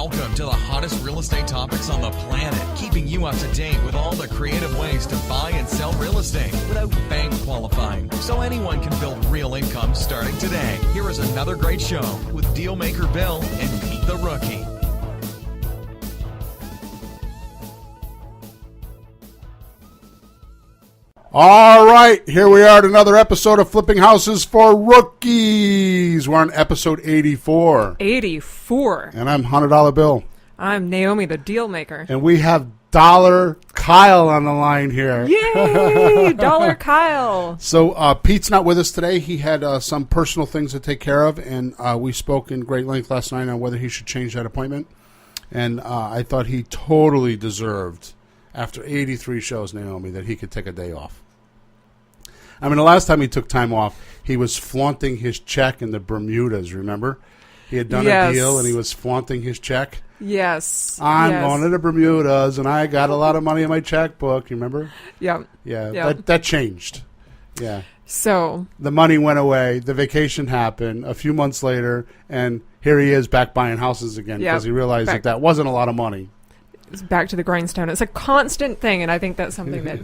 Welcome to the hottest real estate topics on the planet, keeping you up to date with all the creative ways to buy and sell real estate without bank qualifying, so anyone can build real income starting today. Here is another great show with Dealmaker Bill and Pete the Rookie. All right, here we are at another episode of Flipping Houses for Rookies. We're on episode 84. 84. And I'm $100 Bill. I'm Naomi, the deal maker. And we have Dollar Kyle on the line here. Yay! Dollar Kyle. So Pete's not with us today. He had some personal things to take care of, and we spoke in great length last night on whether he should change that appointment. And I thought he totally deserved, after 83 shows, Naomi, that he could take a day off. I mean, the last time he took time off, he was flaunting his check in the Bermudas, remember? He had done a deal, and he was flaunting his check. Yes. I'm going to the Bermudas, and I got a lot of money in my checkbook, you remember? Yep. Yeah, Yep. That changed. Yeah. So the money went away, the vacation happened a few months later, and here he is back buying houses again because he realized that wasn't a lot of money. It's back to the grindstone. It's a constant thing, and I think that's something that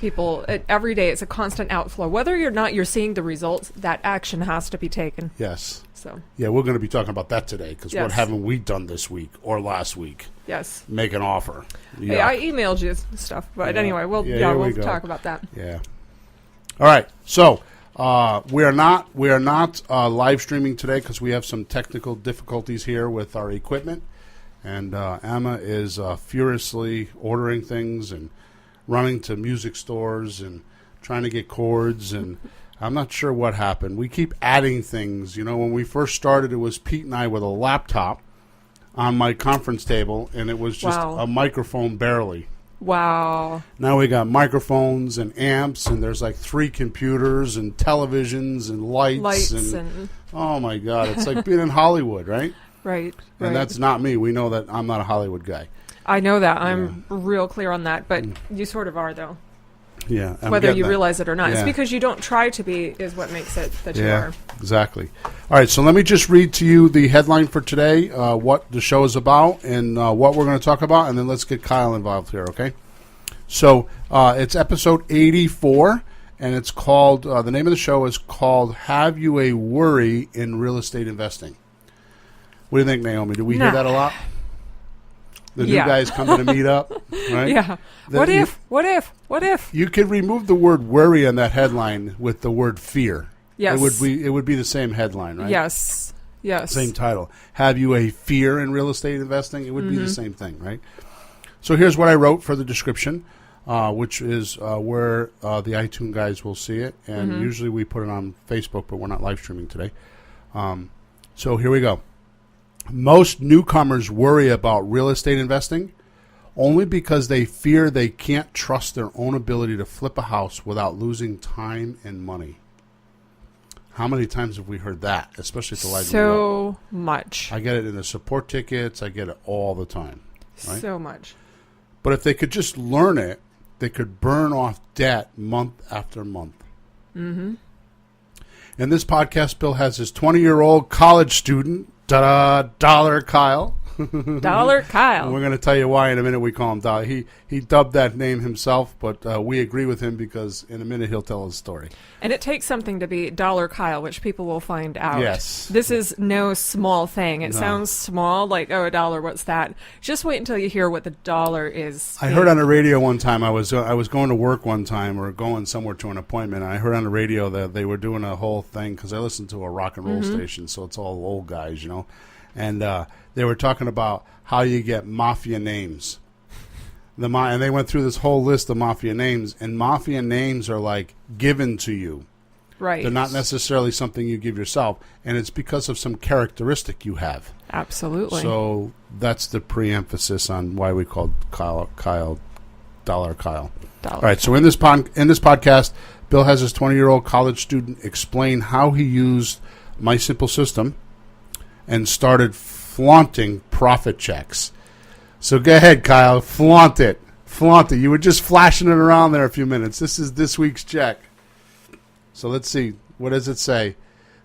people, every day, it's a constant outflow. Whether or not you're seeing the results, that action has to be taken. Yes. So. Yeah, we're going to be talking about that today, because what Yes. haven't we done this week or last week? Yes. Make an offer. Hey, I emailed you stuff, but anyway, we'll talk about that. Yeah. All right. So we are not live streaming today because we have some technical difficulties here with our equipment, and Emma is furiously ordering things and running to music stores and trying to get cords, and I'm not sure what happened. We keep adding things. You know, when we first started, it was Pete and I with a laptop on my conference table, and it was just a microphone barely. Wow. Now we got microphones and amps, and there's like 3 computers and televisions and lights and oh my God, it's like being in Hollywood, right? Right. And that's not me. We know that I'm not a Hollywood guy. I know that. I'm real clear on that, but you sort of are, though. Yeah. Whether you realize it or not. Yeah. It's because you don't try to be is what makes it that you are. Exactly. All right, so let me just read to you the headline for today, what the show is about, and what we're going to talk about, and then let's get Kyle involved here, okay? So it's episode 84, and it's called, the name of the show is called Have You a Worry in Real Estate Investing? What do you think, Naomi? Do we hear that a lot? The new guys coming to meet up, right? Yeah. What if? You could remove the word worry on that headline with the word fear. Yes. It would be the same headline, right? Yes. Same title. Have you a fear in real estate investing? It would be the same thing, right? So here's what I wrote for the description, which is where the iTunes guys will see it. And usually we put it on Facebook, but we're not live streaming today. So here we go. Most newcomers worry about real estate investing only because they fear they can't trust their own ability to flip a house without losing time and money. How many times have we heard that, especially at the live? So much. I get it in the support tickets. I get it all the time. Right? So much. But if they could just learn it, they could burn off debt month after month. Mm-hmm. In this podcast, Bill has his 20-year-old college student, Dollar Kyle. Dollar Kyle. We're going to tell you why in a minute we call him Dollar. He dubbed that name himself, but we agree with him because in a minute he'll tell his story. And it takes something to be Dollar Kyle, which people will find out. Yes. This is no small thing. It sounds small, like, oh, $1, what's that? Just wait until you hear what the dollar is. I heard on the radio one time, I was going to work one time or going somewhere to an appointment, and I heard on the radio that they were doing a whole thing, because I listen to a rock and roll station, so it's all old guys, you know. And they were talking about how you get mafia names. And they went through this whole list of mafia names, and mafia names are like given to you. Right. They're not necessarily something you give yourself, and it's because of some characteristic you have. Absolutely. So that's the pre-emphasis on why we called Kyle Dollar Kyle. All right, so in this podcast, Bill has his 20-year-old college student explain how he used My Simple System and started flaunting profit checks. So go ahead, Kyle. Flaunt it. Flaunt it. You were just flashing it around there a few minutes. This is this week's check. So let's see. What does it say?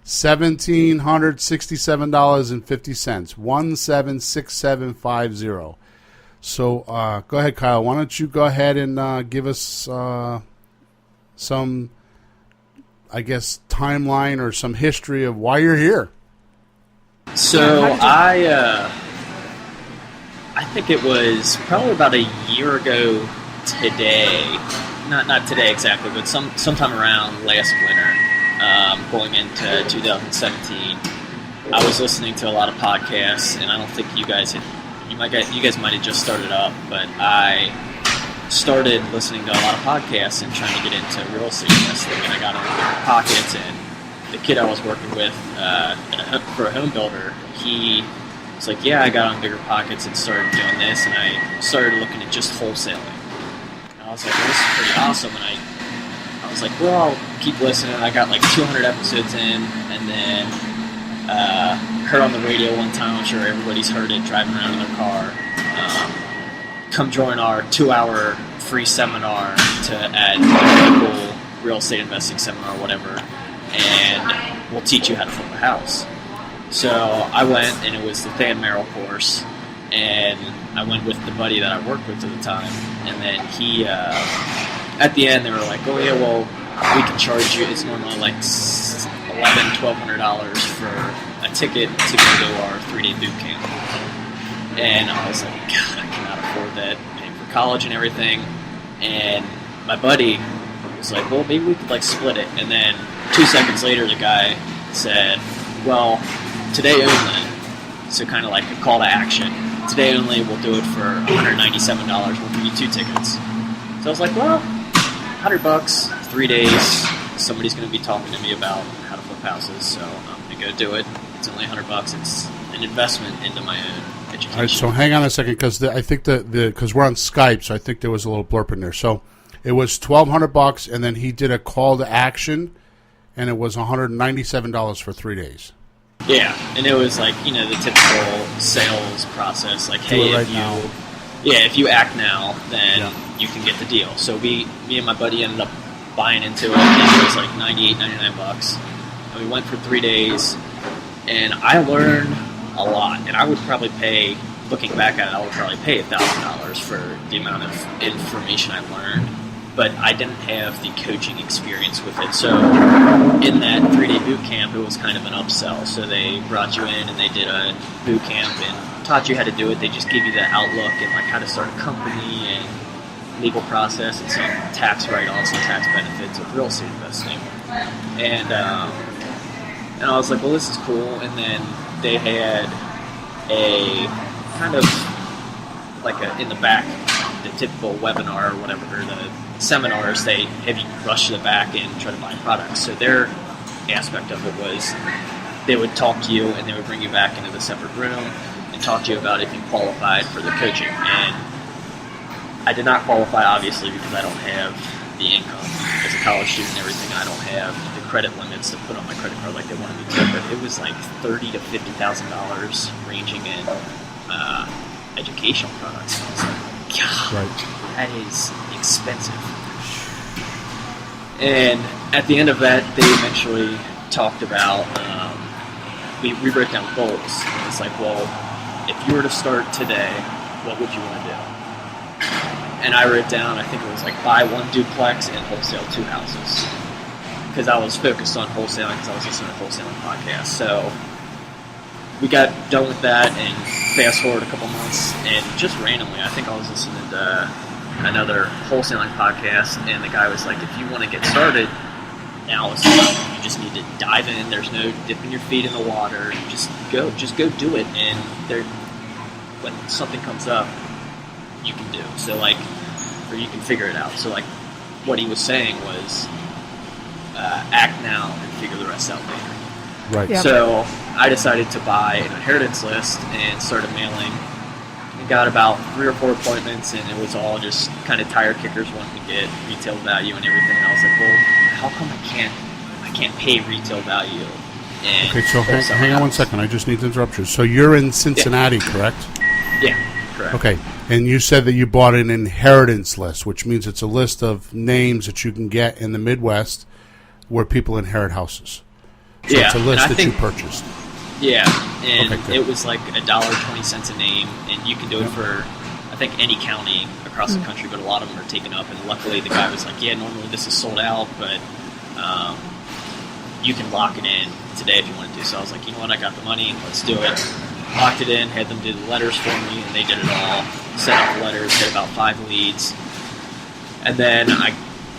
$1,767.50. 176750. So go ahead, Kyle. Why don't you go ahead and give us some, I guess, timeline or some history of why you're here. So I think it was probably about a year ago today. Not today exactly, but sometime around last winter, going into 2017. I was listening to a lot of podcasts, and I don't think you guys might have just started up, but I started listening to a lot of podcasts and trying to get into real estate investing, and I got on Bigger Pockets, and the kid I was working with for a home builder, he was like, yeah, I got on Bigger Pockets and started doing this, and I started looking at just wholesaling. And I was like, well, this is pretty awesome, and I was like, well, I'll keep listening. I got like 200 episodes in, and then heard on the radio one time, I'm sure everybody's heard it driving around in their car, come join our 2-hour free seminar at a local real estate investing seminar or whatever, and we'll teach you how to flip a house. So I went, and it was the Than Merrill course, and I went with the buddy that I worked with at the time, and then he, at the end, they were like, oh yeah, well, we can charge you, it's normally like $1,200 for a ticket to go to our 3-day boot camp. And I was like, God, I cannot afford that, paying for college and everything. And my buddy was like, well, maybe we could like split it. And then 2 seconds later, the guy said, well, today only, so kind of like a call to action. Today only, we'll do it for $197. We'll give you 2 tickets. So I was like, well, $100, 3 days. Somebody's going to be talking to me about how to flip houses, so I'm going to go do it. It's only $100. It's an investment into my own education. All right, so hang on a second, because I think because we're on Skype, so I think there was a little blurb in there. So it was $1,200, and then he did a call to action, and it was $197 for 3 days. Yeah, and it was like, the typical sales process, like, hey, if you act now, then you can get the deal. So me and my buddy ended up buying into it, and it was like $98, $99. And we went for 3 days, and I learned a lot. And I would probably pay, looking back at it, I would probably pay $1,000 for the amount of information I learned. But I didn't have the coaching experience with it. So in that 3-day boot camp, it was kind of an upsell. So they brought you in and they did a boot camp and taught you how to do it. They just gave you the outlook and like how to start a company and legal process and some tax write-offs and tax benefits of real estate investing. And I was like, well, this is cool. And then they had a kind of like in the back, the typical webinar or whatever, or the seminars, they have you rush to the back and try to buy products. So their aspect of it was they would talk to you and they would bring you back into the separate room and talk to you about if you qualified for the coaching. And I did not qualify, obviously, because I don't have the income as a college student and everything. I don't have the credit limits to put on my credit card like they wanted me to, but it was like $30,000 to $50,000 ranging in educational products. And I was like, God, that is expensive. And at the end of that, they eventually talked about, we wrote down goals. And it's like, well, if you were to start today, what would you want to do? And I wrote down, I think it was like buy 1 duplex and wholesale 2 houses. Because I was focused on wholesaling because I was listening to wholesaling podcasts. So we got done with that and fast forward a couple months, and just randomly, I think I was listening to another wholesaling podcast, and the guy was like, if you want to get started, now is the time. You just need to dive in. There's no dipping your feet in the water. Just go do it. And when something comes up, you can do. So or you can figure it out. So what he was saying was, act now and figure the rest out later. Right. Yeah. So I decided to buy an inheritance list and started mailing. And got about 3 or 4 appointments, and it was all just kind of tire kickers wanting to get retail value and everything. And I was like, well, how come I can't pay retail value? Okay, so hang on one second. I just need to interrupt you. So you're in Cincinnati, correct? Yeah, correct. Okay, and you said that you bought an inheritance list, which means it's a list of names that you can get in the Midwest where people inherit houses. So Yeah, it's a list and I that you think- purchased. Yeah, and Okay, good. it was like $1.20 a name, and you can do it for, I think, any county across the country, but a lot of them are taken up. And luckily, the guy was like, "Yeah, normally this is sold out, but you can lock it in today if you want to." So I was like, "You know what? I got the money. Let's do it." Locked it in, had them do the letters for me, and they did it all. Set up the letters, had about 5 leads, and then I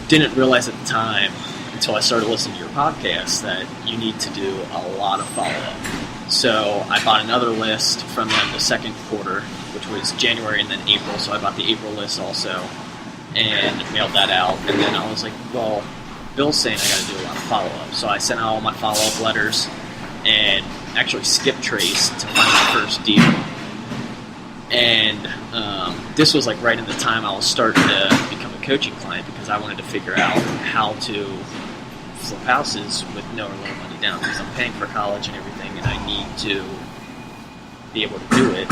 didn't realize at the time until I started listening to your podcast that you need to do a lot of follow-up. So I bought another list from them the second quarter, which was January and then April. So I bought the April list also and mailed that out. And then I was like, well, Bill's saying I got to do a lot of follow-up. So I sent out all my follow-up letters and actually skip traced to find the first deal. And this was like right in the time I was starting to become a coaching client because I wanted to figure out how to flip houses with no or little money down because I'm paying for college and everything, and I need to be able to do it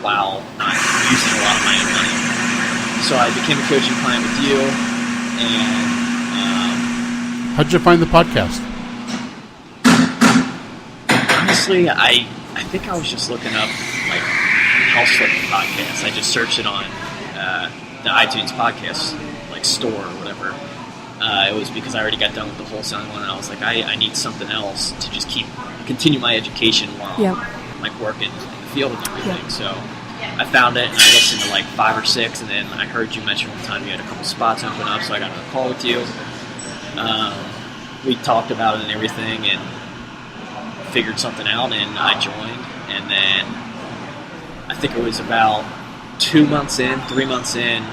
while not using a lot of my own money. So I became a coaching client with you, and How'd you find the podcast? honestly, I think I was just looking up like house flipping podcasts. I just searched it on the iTunes podcast like store or whatever. It was because I already got done with the wholesaling one, and I was like, I need something else to just continue my education while I'm like working in the field and everything. So I found it, and I listened to like 5 or 6, and then I heard you mention one time you had a couple spots open up, so I got on a call with you. We talked about it and everything, and figured something out, and I joined, and then I think it was about 3 months in,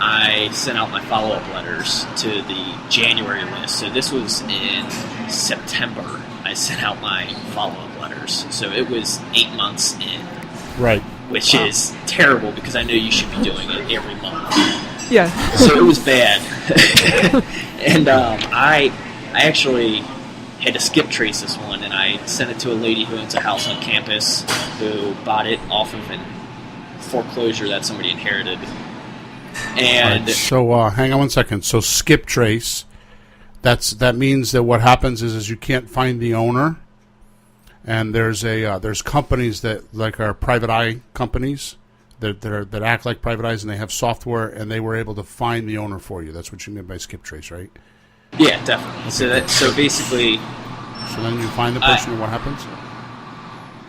I sent out my follow-up letters to the January list. So this was in September. I sent out my follow-up letters. So it was 8 months in, Right. which is terrible because I knew you should be doing it every month. Yeah. So it was bad. And I actually had to skip trace this one, and I sent it to a lady who owns a house on campus who bought it off of a foreclosure that somebody inherited. And Right. So hang on one second. So skip trace. That means that what happens is you can't find the owner, and there's companies that like are private eye companies that act like private eyes, and they have software, and they were able to find the owner for you. That's what you mean by skip trace, right? yeah, definitely. So basically, So then you find the person, and what happens?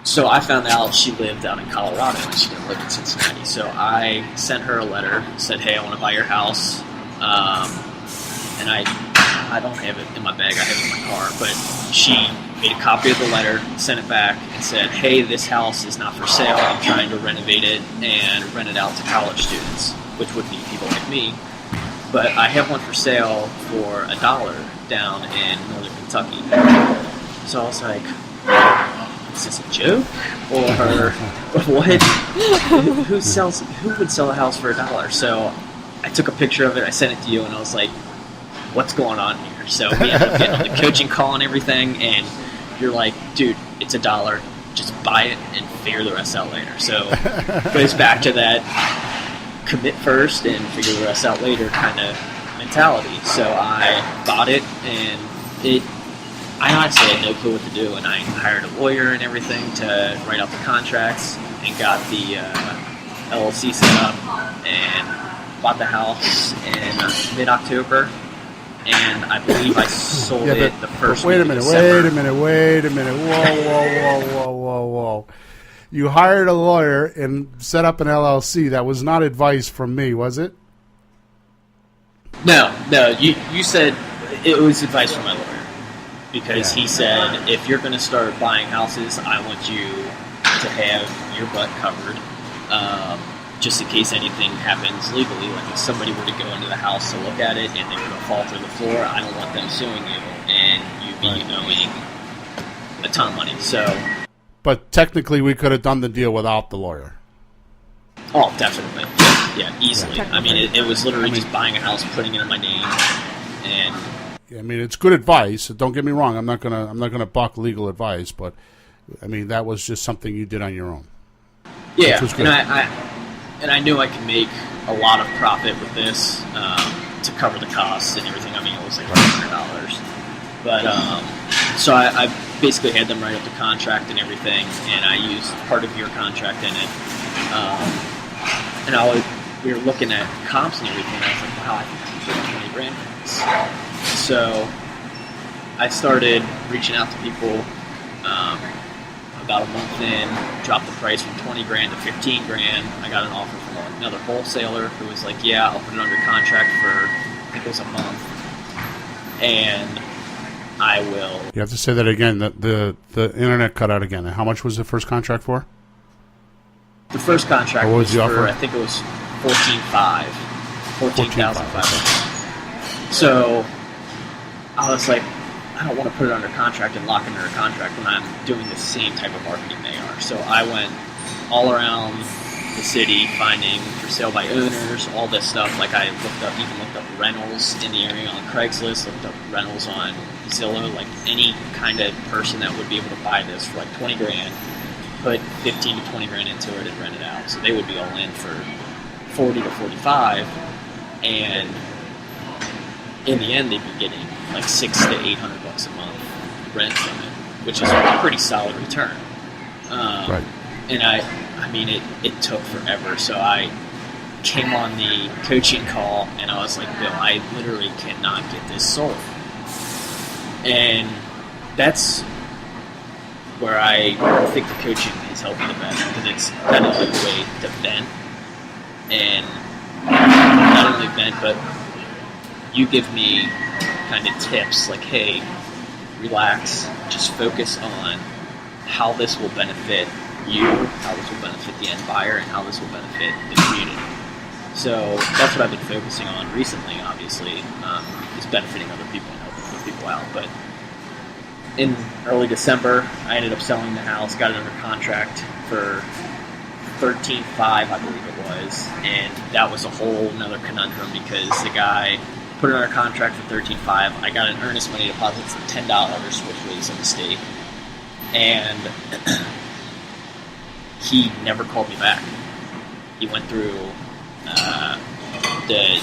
so I found out she lived out in Colorado and she didn't live in Cincinnati. So I sent her a letter, said, "Hey, I want to buy your house," and I don't have it in my bag. I have it in my car, but she made a copy of the letter, sent it back, and said, "Hey, this house is not for sale. I'm trying to renovate it and rent it out to college students, which would be people like me. But I have one for sale for $1 down in northern Kentucky." So I was like, is this a joke? Or what? Who would sell a house for $1? So I took a picture of it, I sent it to you, and I was like, what's going on here? So we ended up getting on the coaching call and everything, and you're like, dude, it's $1. Just buy it and figure the rest out later. So it goes back to that commit first and figure the rest out later kind of mentality. So I bought it, and I honestly had no clue what to do, and I hired a lawyer and everything to write out the contracts and got the LLC set up and bought the house in mid-October, and I believe I sold it the first wait week a minute, of December. wait a minute. Whoa. You hired a lawyer and set up an LLC. That was not advice from me, was it? No, you said it was advice from my lawyer. Because he said, if you're going to start buying houses, I want you to have your butt covered, just in case anything happens legally. Like if somebody were to go into the house to look at it and they were to fall through the floor, I don't want them suing you and you be owing a ton of money. So, but technically, we could have done the deal without the lawyer. oh, definitely, yeah, easily. I mean, it was literally just buying a house, putting it in my name, and. I mean, it's good advice. Don't get me wrong. I'm not gonna buck legal advice, but I mean that was just something you did on your own. Yeah, which was good. and I knew I could make a lot of profit with this to cover the costs and everything. I mean, it was like $100. But so I basically had them write up the contract and everything, and I used part of your contract in it. And we were looking at comps and everything. And I was like, wow, I think I can get 20 grand for this. So I started reaching out to people. About a month in, dropped the price from 20 grand to 15 grand. I got an offer from another wholesaler who was like, yeah, I'll put it under contract for, I think it was a month. And I will. You have to say that again. The internet cut out again. How much was the first contract for? The first contract was the offer? I think it was $14,500. So I was like, I don't want to put it under contract and lock it under contract when I'm doing the same type of marketing they are. So I went all around the city finding for sale by owners, all this stuff. Like I looked up rentals in the area on Craigslist, looked up rentals on Zillow, like any kind of person that would be able to buy this for like 20 grand, put 15 to 20 grand into it and rent it out. So they would be all in for 40 to 45, and in the end they'd be getting like $600 to $800 a month rent from it, which is a pretty solid return. Right. And I mean, it took forever. So I came on the coaching call and I was like, Bill, I literally cannot get this sold. And that's where I think the coaching has helped me the best, because it's kind of like a way to vent. And not only vent, but you give me kind of tips like, hey, relax, just focus on how this will benefit you, how this will benefit the end buyer, and how this will benefit the community. So that's what I've been focusing on recently, obviously, is benefiting other people and helping other people out. But in early December, I ended up selling the house, got it under contract for $13,500, I believe it was, and that was a whole nother conundrum because the guy put it under contract for $13,500. I got an earnest money deposit for $10, which was a mistake, and he never called me back. He went through the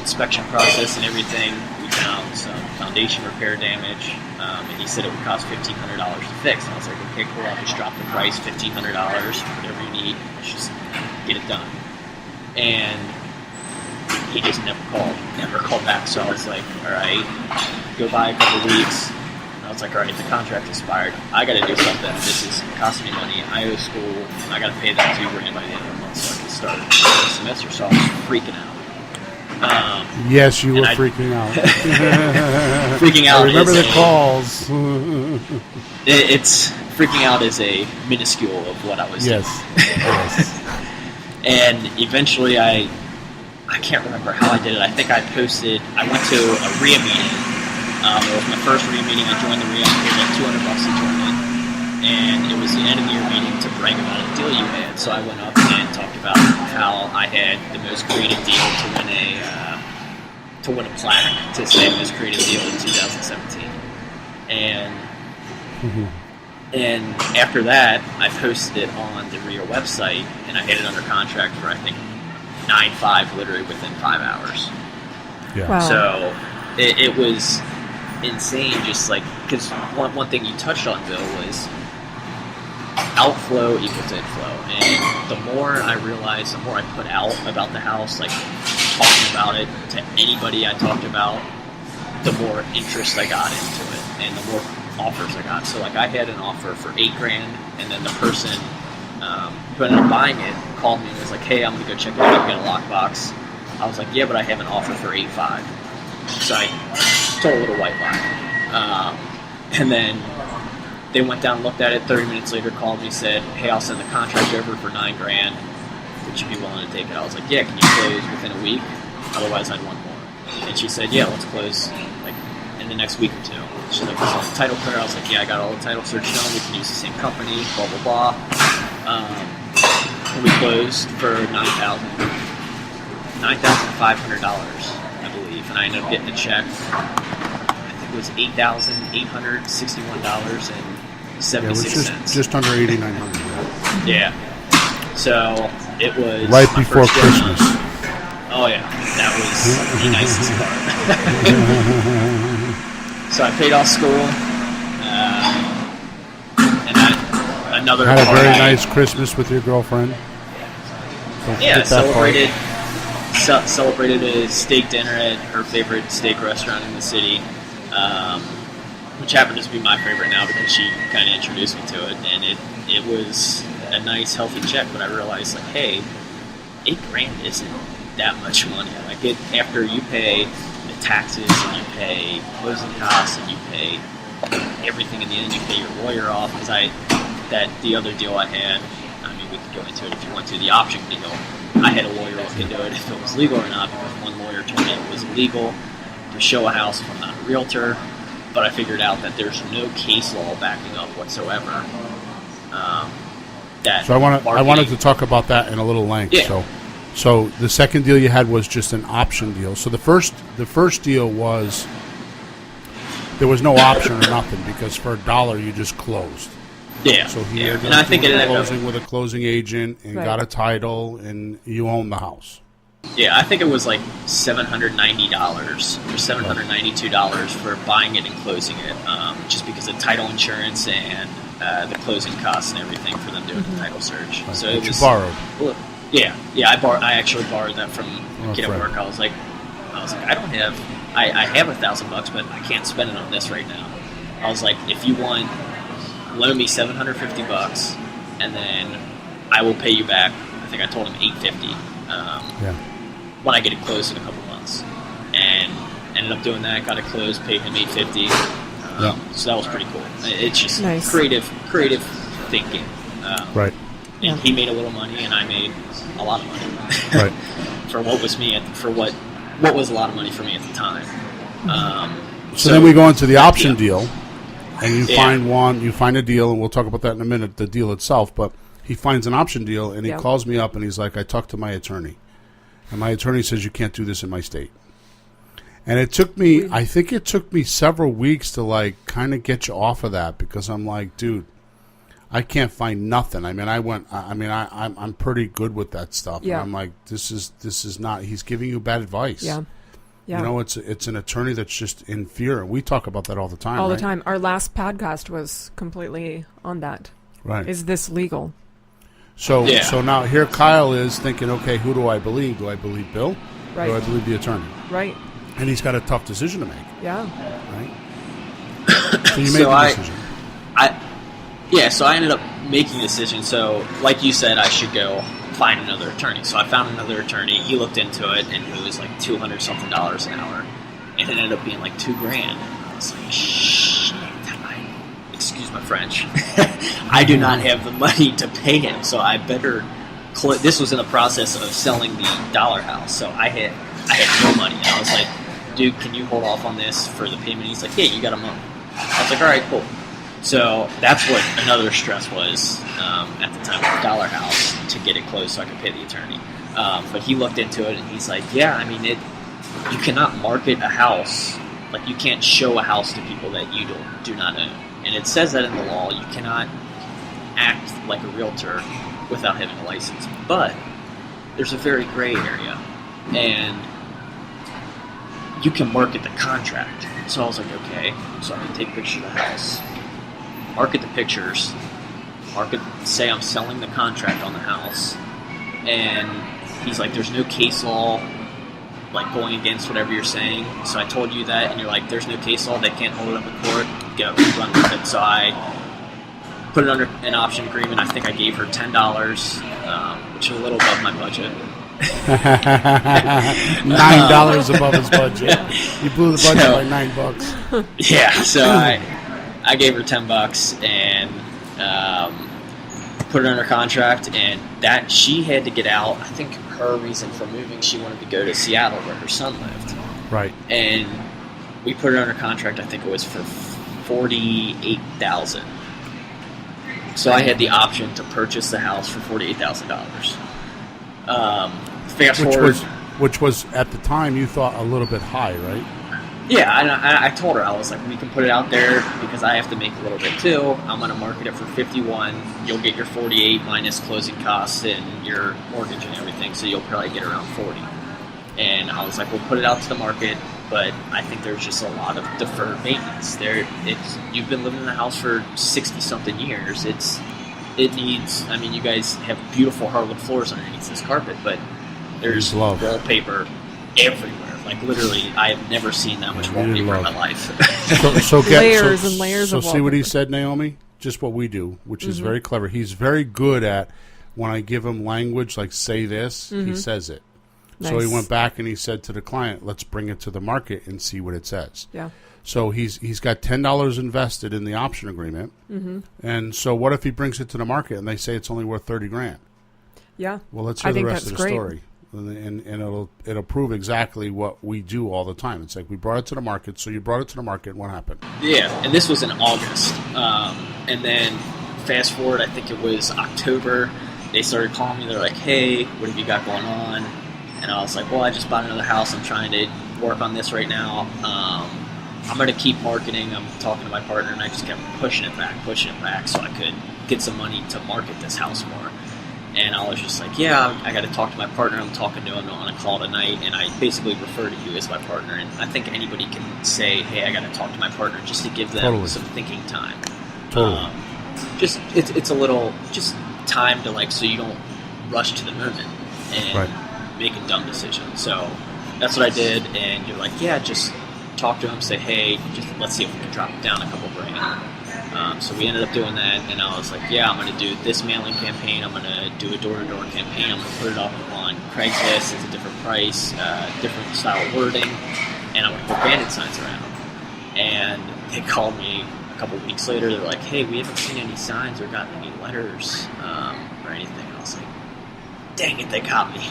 inspection process and everything. We found some foundation repair damage, and he said it would cost $1,500 to fix. And I was like, okay, cool, I'll just drop the price, $1,500, whatever you need, let's just get it done. And he just never called back. So I was like, all right, go by a couple weeks. And I was like, all right, the contract expired. I got to do something. This is costing me money. I owe school, and I got to pay that $2,000 by the end of the month so I can start the semester. So I was freaking out. Yes, you were freaking out. Freaking out. I remember the calls. It's freaking out is a minuscule of what I was doing. Yes. And eventually I can't remember how I did it. I think I went to a RIA meeting. It was my first RIA meeting. I joined the RIA. I paid like $200 to join it. And it was the end of the year meeting to brag about a deal you had. So I went up and talked about how I had the most creative deal to win a plaque to say most creative deal in 2017. And after that, I posted it on the RIA website, and I had it under contract for, I think, 9.5 literally within 5 hours. Yeah. Wow. So it was insane, just like, because one thing you touched on, Bill, was outflow equals inflow. And the more I realized, the more I put out about the house, like talking about it to anybody I talked about, the more interest I got into it and the more offers I got. So like I had an offer for $8,000, and then the person who ended up buying it called me and was like, hey, I'm going to go check it out, get a lockbox. I was like, yeah, but I have an offer for $8,500. So I told a little white lie. And then they went down and looked at it. 30 minutes later, called me, said, hey, I'll send the contract over for $9,000. Would you be willing to take it? I was like, yeah, can you close within a week? Otherwise, I'd want more. And she said, yeah, let's close like in the next week or two. She's like, is all the title clear? I was like, yeah, I got all the title search done. We can use the same company, blah, blah, blah. And we closed for $9,500, I believe. And I ended up getting a check. I think it was $8,861.76. Just under $8,900. Yeah. So it was right before Christmas. Oh yeah, that was the nicest part. So I paid off school, and another Had a car very I- nice Christmas with your girlfriend. Don't Yeah, forget that part. celebrated a steak dinner at her favorite steak restaurant in the city, which happens to be my favorite now because she kind of introduced me to it, and it was a nice, healthy check. But I realized, like, hey, $8,000 isn't that much money. Like, after you pay the taxes and you pay closing costs and you pay everything in the end, you pay your lawyer off. Because the other deal I had, I mean, we could go into it if you want to, the option deal. I had a lawyer look into it if it was legal or not, because one lawyer told me it was illegal to show a house if I'm not a realtor, but I figured out that there's no case law backing up whatsoever. So I wanted to talk about that in a little length. Yeah. So the second deal you had was just an option deal. So the first deal was there was no option or nothing because for $1 you just closed. Yeah. So he yeah. ended And up I think doing it a ended up, closing with a closing agent and Right. got a title and you own the house. yeah, I think it was like $790 or $792 for buying it and closing it, just because of title insurance and the closing costs and everything for them doing the title search. Right. So But it you was borrowed. Well, yeah. I actually borrowed that from a kid at friend. work. I was like, I don't have, I have $1,000, but I can't spend it on this right now. I was like, if you want, loan me $750, and then I will pay you back. I think I told him $850 Yeah. when I get it closed in a couple months, and ended up doing that. Got it closed, paid him $850. Yeah. So that was pretty cool. It's just Nice. creative thinking. Right. And he made a little money, and I made a lot of money. Right. For what was what was a lot of money for me at the time. So then we go into the option deal, and you Yeah. find a deal, and we'll talk about that in a minute, the deal itself, but he finds an option deal, and he Yeah. calls me up, and he's like, I talked to my attorney, and my attorney says you can't do this in my state. And it took me, I think it took me several weeks to, like, kind of get you off of that, because I'm like, dude, I can't find nothing. I mean, I'm pretty good with that stuff. Yeah. And I'm like, this is not, he's giving you bad advice. Yeah. Yeah. You know, it's an attorney that's just in fear, and we talk about that all the time. all the right? time. Our last podcast was completely on that. Right. Is this legal? So Yeah. so now here Kyle is thinking, okay, who do I believe? Do I believe Bill? Right. Or do I believe the attorney? Right. And he's got a tough decision to make, Yeah. right? So you made So the decision. So I ended up making a decision. So, like you said, I should go find another attorney. So I found another attorney. He looked into it, and it was like $200-something an hour, and it ended up being like $2,000. I was like, shit. Excuse my French. I do not have the money to pay him, so I better. This was in the process of selling the dollar house, so I had no money, and I was like, dude, can you hold off on this for the payment? He's like, yeah, you got a month. I was like, all right, cool. So that's what another stress was at the time with the dollar house, to get it closed so I could pay the attorney. But he looked into it, and he's like, yeah, I mean, you cannot market a house, like you can't show a house to people that you do not own. And it says that in the law, you cannot act like a realtor without having a license. But there's a very gray area, and you can market the contract. So I was like, okay, so I can take pictures of the house, market the pictures, say I'm selling the contract on the house, and he's like, there's no case law like going against whatever you're saying. So I told you that, and you're like, there's no case law, they can't hold it up in court, go, run with it. So I put it under an option agreement. I think I gave her $10, which is a little above my budget. $9 above his budget. You blew the budget by $9. Yeah, so I gave her $10 and put it under contract, and that she had to get out. I think her reason for moving, she wanted to go to Seattle where her son lived. Right. And we put it under contract. I think it was for $48,000. So I had the option to purchase the house for $48,000. Fast forward, Which was at the time you thought a little bit high, right? yeah, I told her, I was like, we can put it out there because I have to make a little bit too. I'm going to market it for 51. You'll get your 48 minus closing costs and your mortgage and everything, so you'll probably get around 40. And I was like, we'll put it out to the market. but I think there's just a lot of deferred maintenance. You've been living in the house for 60-something years. It needs. I mean, you guys have beautiful hardwood floors underneath this carpet, but there's wallpaper everywhere. Like literally, I have never seen that much wallpaper in my life. Layers and layers of wallpaper. So see what he said, Naomi? Just what we do, which is very clever. He's very good at when I give him language like say this, he says it. Nice. So he went back and he said to the client, let's bring it to the market and see what it says. Yeah. So he's got $10 invested in the option agreement. And so what if he brings it to the market and they say it's only worth $30,000? Yeah. Well, let's hear the rest of the story. And it'll prove exactly what we do all the time. It's like we brought it to the market, so you brought it to the market, and what happened? Yeah, and this was in August. And then fast forward, I think it was October, they started calling me. They're like, hey, what have you got going on? And I was like, well, I just bought another house. I'm trying to work on this right now. I'm going to keep marketing. I'm talking to my partner, and I just kept pushing it back so I could get some money to market this house more. And I was just like, yeah, I got to talk to my partner. I'm talking to him on a call tonight, and I basically refer to you as my partner. And I think anybody can say, hey, I got to talk to my partner just to give them some thinking time. Just it's a little just time to so you don't rush to the moment and make a dumb decision. So that's what I did. And you're like, yeah, just talk to him, say, hey, just let's see if we can drop it down a couple grand. So we ended up doing that, and I was like, yeah, I'm going to do this mailing campaign. I'm going to do a door-to-door campaign. I'm going to put it up on Craigslist. It's a different price, different style of wording, and I'm going to put bandit signs around. And they called me a couple weeks later. They're like, hey, we haven't seen any signs or gotten any letters or anything. And I was like, dang it, they got me.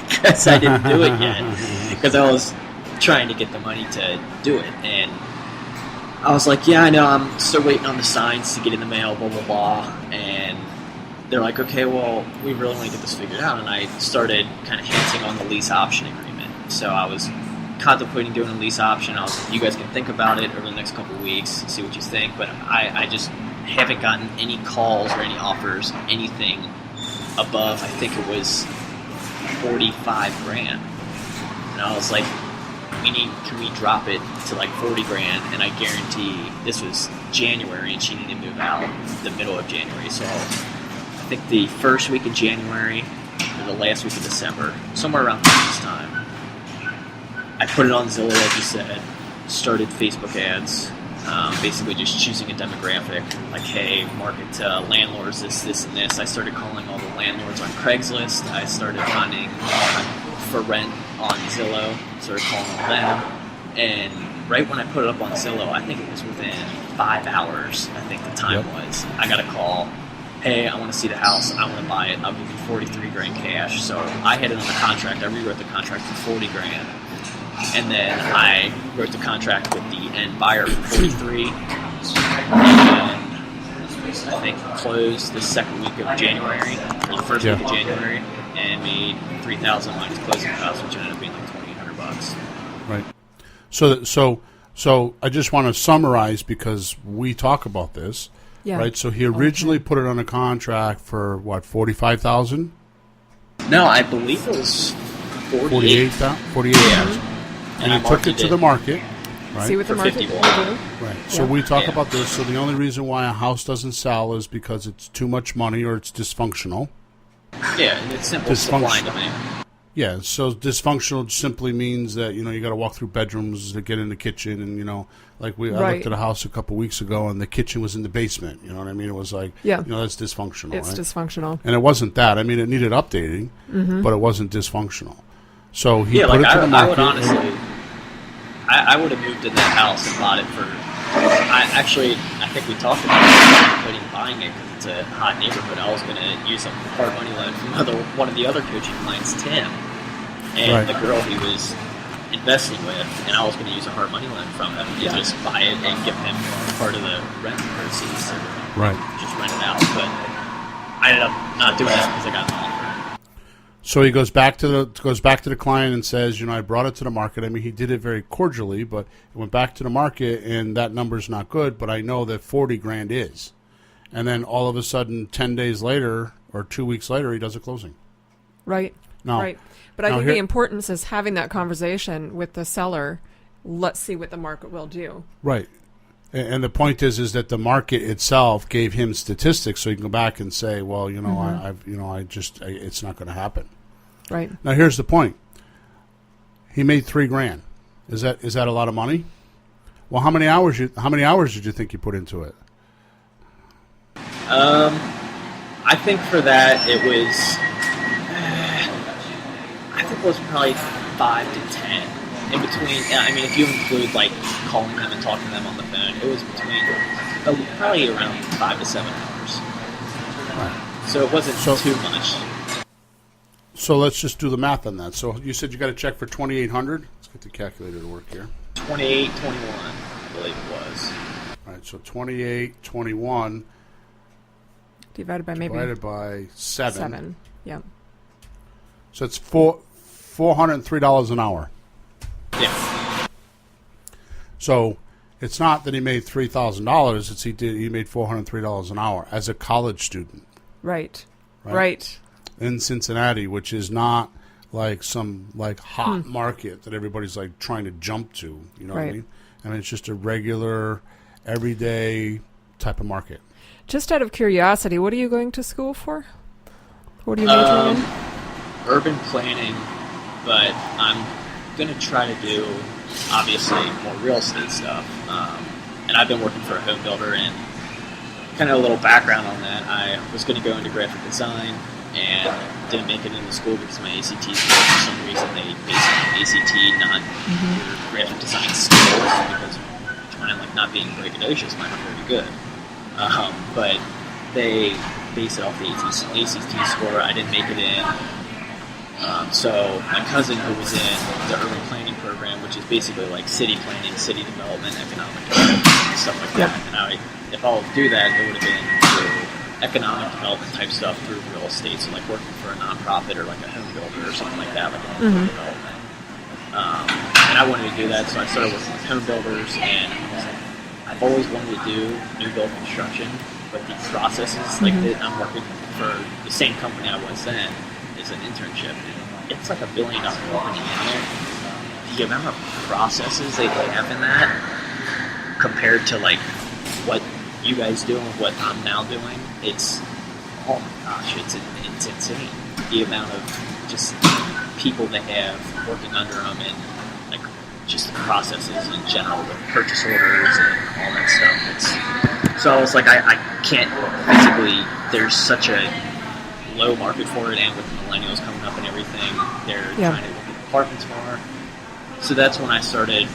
Because I didn't do it yet. Because I was trying to get the money to do it. And I was like, yeah, I know, I'm still waiting on the signs to get in the mail, blah, blah, blah. And they're like, okay, well, we really want to get this figured out. And I started kind of hinting on the lease option agreement. So I was contemplating doing a lease option. I was like, you guys can think about it over the next couple of weeks and see what you think. But I just haven't gotten any calls or any offers, anything above, I think it was $45,000. And I was like, can we drop it to like $40,000? And I guarantee this was January, and she needed to move out the middle of January. So I think the first week of January or the last week of December, somewhere around this time, I put it on Zillow, like you said, started Facebook ads, basically just choosing a demographic, like, hey, market to landlords, this, and this. I started calling all the landlords on Craigslist. I started finding for rent on Zillow, started calling all them, and right when I put it up on Zillow, I think it was within 5 hours, I think the time was, I got a call, hey, I want to see the house, I want to buy it, I'll give you $43,000 cash. So I had it on the contract, I rewrote the contract for $40,000, and then I wrote the contract with the end buyer for $43,000, and I think closed the second week of January, or the first week of January, and made $3,000 minus closing costs, which ended up being like $2,800. Right. So I just want to summarize because we talk about this. Yeah. Right. So he originally put it on a contract for what, $45,000? No, I believe it was $48,000. Yeah. And he took it to the market. Right. See what the market will do. Right. So we talk about this. So the only reason why a house doesn't sell is because it's too much money or it's dysfunctional. Yeah, it's simple. Supply and demand. Yeah, so dysfunctional simply means that, you got to walk through bedrooms to get in the kitchen, and, like I looked at a house a couple weeks ago, and the kitchen was in the basement, you know what I mean? It was like, that's dysfunctional, It's dysfunctional. And it wasn't that. I mean, it needed updating, but it wasn't dysfunctional. So he put it to the market. I would honestly, I would have moved in that house and bought it for, I think we talked about buying it because it's a hot neighborhood. I was going to use a hard money loan from one of the other coaching clients, Tim, and the girl he was investing with, and I was going to use a hard money loan from him and just buy it and give him part of the rent proceeds, just rent it out. But I ended up not doing that because I got an offer. So he goes back to the client and says, I brought it to the market. I mean, he did it very cordially, but it went back to the market, and that number's not good. But I know that $40,000 is. And then all of a sudden, 10 days later or 2 weeks later, he does a closing. Right. Now, right. But I think the importance is having that conversation with the seller let's see what the market will do. Right. And the point is that the market itself gave him statistics, so he can go back and say, well, it's not going to happen. Right. Now here's the point. He made $3,000. Is that a lot of money? Well, how many hours did you think you put into it? I think for that it was. I think it was probably 5 to 10. In between, I mean, if you include like calling them and talking to them on the phone, it was between probably around 5 to 7 hours. Right. So it wasn't too much. So let's just do the math on that. So you said you got a check for $2,800. Let's get the calculator to work here. 28, 21, I believe it was. All right. So 28, 21 divided by 7. 7. Yeah. So it's $403 an hour. Yeah. So it's not that he made $3,000. It's he made $403 an hour as a college student. Right. In Cincinnati, which is not like some like hot market that everybody's like trying to jump to. You know what I mean? I mean, it's just a regular, everyday type of market. Just out of curiosity, what are you going to school for? What are you majoring in? Urban planning, but I'm going to try to do, obviously, more real estate stuff. And I've been working for a home builder, and kind of a little background on that. I was going to go into graphic design and didn't make it into school because my ACT score, for some reason, they based on ACT, not your graphic design skills, because trying like not being braggadocious might not be very good. But they based it off the ACT score. I didn't make it in. So my cousin, who was in the urban planning program, which is basically like city planning, city development, economic development, stuff like that. And if I'll do that, it would have been through economic development type stuff through real estate. So like working for a nonprofit or like a home builder or something like that, like a home development. And I wanted to do that, so I started working with home builders, and I was like, I've always wanted to do new build construction, but the processes, like I'm working for the same company I was then, is an internship. And it's like $1 billion company in there. The amount of processes they have in that compared to like what you guys do and what I'm now doing, it's, oh my gosh, it's insane. The amount of just people they have working under them, and like just the processes in general with purchase orders and all that stuff. So I was like, I can't physically, there's such a low market for it, and with millennials coming up and everything, they're trying to look at apartments more. So that's when I started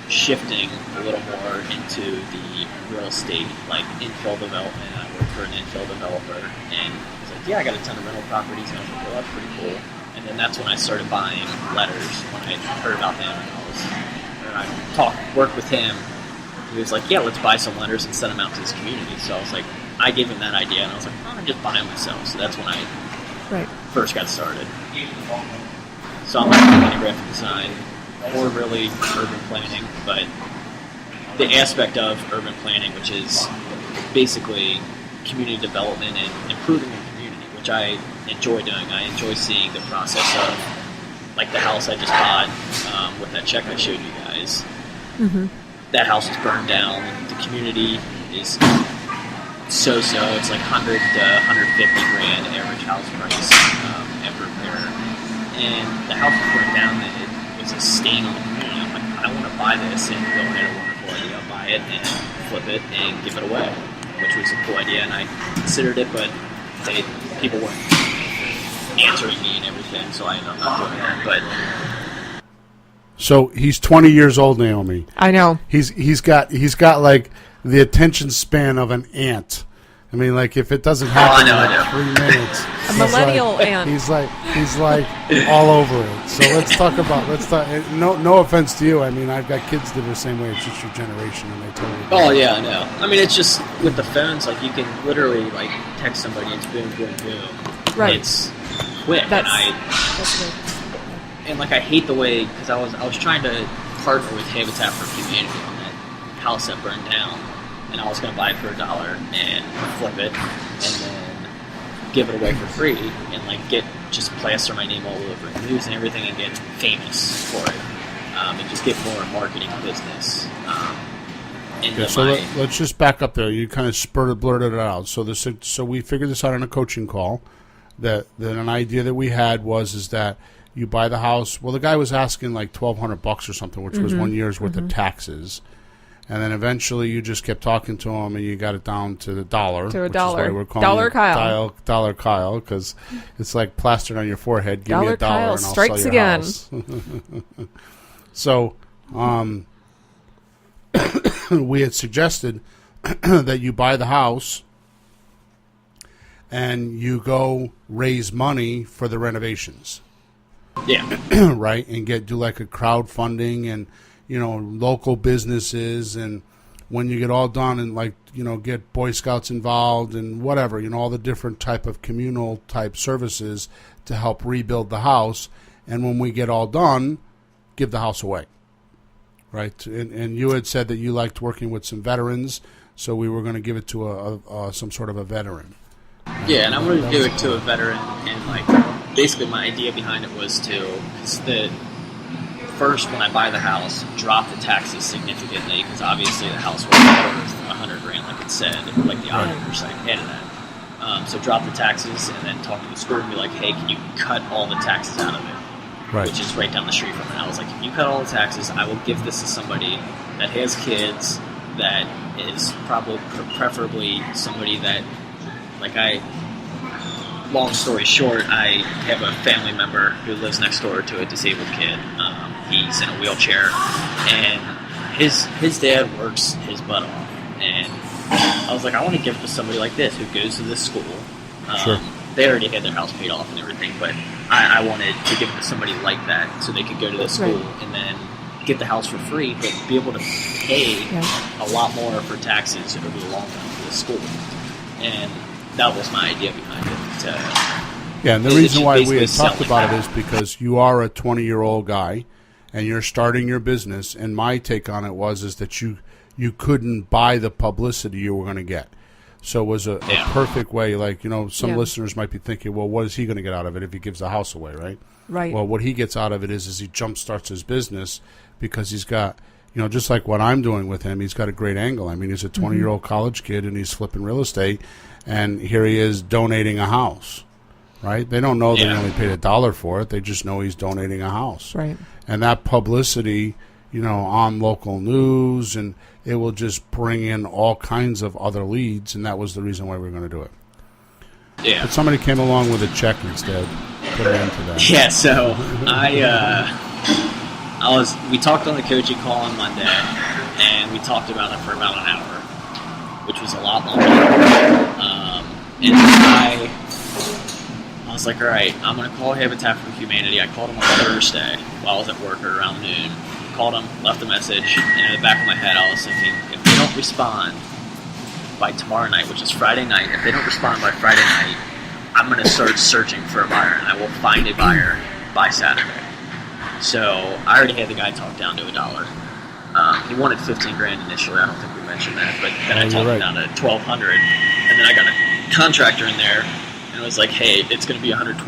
shifting a little more into the real estate, like infill development. I worked for an infill developer, and I was like, yeah, I got a ton of rental properties, and I was like, well, that's pretty cool. And then that's when I started buying letters, when I heard about him, and I worked with him. He was like, yeah, let's buy some letters and send them out to this community. So I was like, I gave him that idea, and I was like, I'm just buy them myself. So that's when I first got started. So I'm like in graphic design, or really urban planning, but the aspect of urban planning, which is basically community development and improving the community, which I enjoy doing. I enjoy seeing the process of, like the house I just bought with that check I showed you guys. That house was burned down. The community is so-so. It's like 100 to 150 grand average house price after repair. And the house was burned down, and it was a stain on the community. I'm like, I want to buy this, and go ahead, a wonderful idea. I'll buy it and flip it and give it away, which was a cool idea. And I considered it, but people weren't answering me and everything, so I ended up not doing that. But so he's 20 years old, Naomi. I know. He's got like the attention span of an ant. I mean, like if it doesn't happen in 3 minutes, a millennial ant. He's like all over it. So let's talk. No offense to you. I mean, I've got kids that are the same way. It's just your generation, and they totally. Oh yeah, I know. I mean, it's just with the phones. Like you can literally like text somebody. It's boom, boom, boom. Right. It's quick, and like I hate the way, because I was trying to partner with Habitat for Humanity on that house that burned down, and I was going to buy it for $1 and flip it, and then give it away for free, and like just plaster my name all over the news and everything, and get famous for it. and just get more marketing business. Let's just back up there. You kind of blurted it out. So we figured this out on a coaching call. That an idea that we had is that you buy the house. Well, the guy was asking like $1,200 or something, which was 1 year's worth of taxes. And then eventually you just kept talking to him, and you got it down to the dollar. To a which dollar. Is why we're calling Dollar it Kyle. Dollar Kyle, because it's like plastered on your forehead. Give me Dollar a dollar Kyle and I'll strikes sell your again. house. So we had suggested that you buy the house and you go raise money for the renovations. Yeah. Right? And do like a crowdfunding and, local businesses, and when you get all done and get Boy Scouts involved and whatever, all the different type of communal type services to help rebuild the house. And when we get all done, give the house away. Right? And you had said that you liked working with some veterans, so we were going to give it to some sort of a veteran. Yeah, and I wanted to do it to a veteran, and basically my idea behind it was first, when I buy the house, drop the taxes significantly, because obviously the house was worth $100,000, like it said, like the auditor site had that. So drop the taxes, and then talk to the school and be like, hey, can you cut all the taxes out of it? Right. Which is right down the street from it. I was like, if you cut all the taxes, I will give this to somebody that has kids, that is probably preferably somebody that, long story short, I have a family member who lives next door to a disabled kid. He's in a wheelchair, and his dad works his butt off. And I was like, I want to give it to somebody like this who goes to this school. Sure. They already had their house paid off and everything, but I wanted to give it to somebody like that so they could go to the school and then get the house for free, but be able to pay a lot more for taxes over the long run for the school. And that was my idea behind it. And the reason why we had talked about it is because you are a 20-year-old guy, and you're starting your business. And my take on it is that you couldn't buy the publicity you were going to get. So it was a perfect way. Some listeners might be thinking, well, what is he going to get out of it if he gives the house away, right? Right. Well, what he gets out of it is he jumpstarts his business, because he's got, just like what I'm doing with him, he's got a great angle. I mean, he's a 20-year-old college kid, and he's flipping real estate, and here he is donating a house, right? They don't know they only paid $1 for it. They just know he's donating a house. Right. And that publicity, on local news, and it will just bring in all kinds of other leads, and that was the reason why we were going to do it. Yeah. But somebody came along with a check instead. Put an end to that. Yeah, so we talked on the coaching call on Monday, and we talked about it for about an hour, which was a lot longer. And I was like, all right, I'm going to call Habitat for Humanity. I called him on Thursday while I was at work around noon. Called him, left a message, and in the back of my head I was thinking, if they don't respond by tomorrow night, which is Friday night, if they don't respond by Friday night, I'm going to start searching for a buyer, and I will find a buyer by Saturday. So I already had the guy talked down to $1. He wanted $15,000 initially. I don't think we mentioned that, but then I talked him down to $1,200, and then I got a contractor in there, and it was like, hey, it's going to be $124,000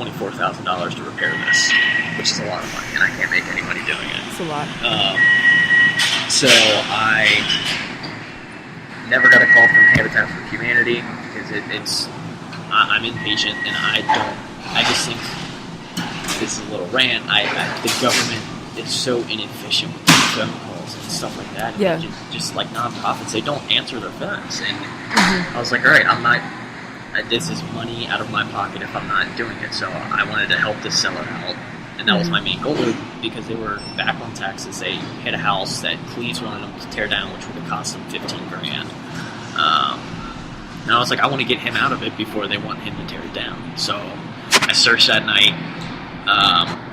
to repair this, which is a lot of money, and I can't make any money doing it. It's a lot. So I never got a call from Habitat for Humanity, because I'm impatient, and I just think, this is a little rant, the government is so inefficient with phone calls and stuff like that. Yeah. Just like nonprofits, they don't answer their phones. And I was like, all right, this is money out of my pocket if I'm not doing it. So I wanted to help the seller out. And that was my main goal, because they were back on taxes. They had a house that Cleves wanted them to tear down, which would have cost them $15,000. And I was like, I want to get him out of it before they want him to tear it down. So I searched that night,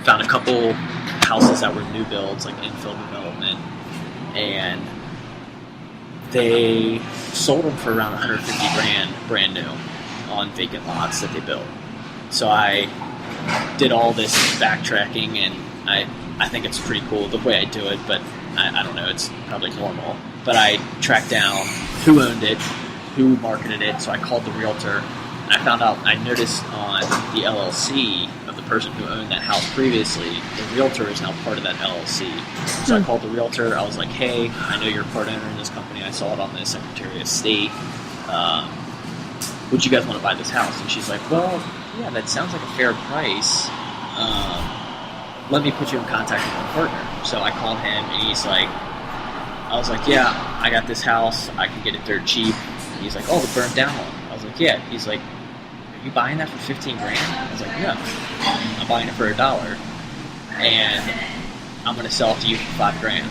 found a couple houses that were new builds, like infill development, and they sold them for around $150,000 brand new on vacant lots that they built. So I did all this backtracking, and I think it's pretty cool the way I do it, but I don't know, it's probably normal. But I tracked down who owned it, who marketed it, so I called the realtor, and I found out, I noticed on the LLC of the person who owned that house previously, the realtor is now part of that LLC. So I called the realtor. I was like, hey, I know you're a part owner in this company. I saw it on the Secretary of State. Would you guys want to buy this house? And she's like, well, yeah, that sounds like a fair price. Let me put you in contact with my partner. So I called him, and I was like, yeah, I got this house. I can get it dirt cheap. And he's like, oh, the burnt down one. I was like, yeah. He's like, are you buying that for $15,000? I was like, no, I'm buying it for $1, and I'm going to sell it to you for $5,000,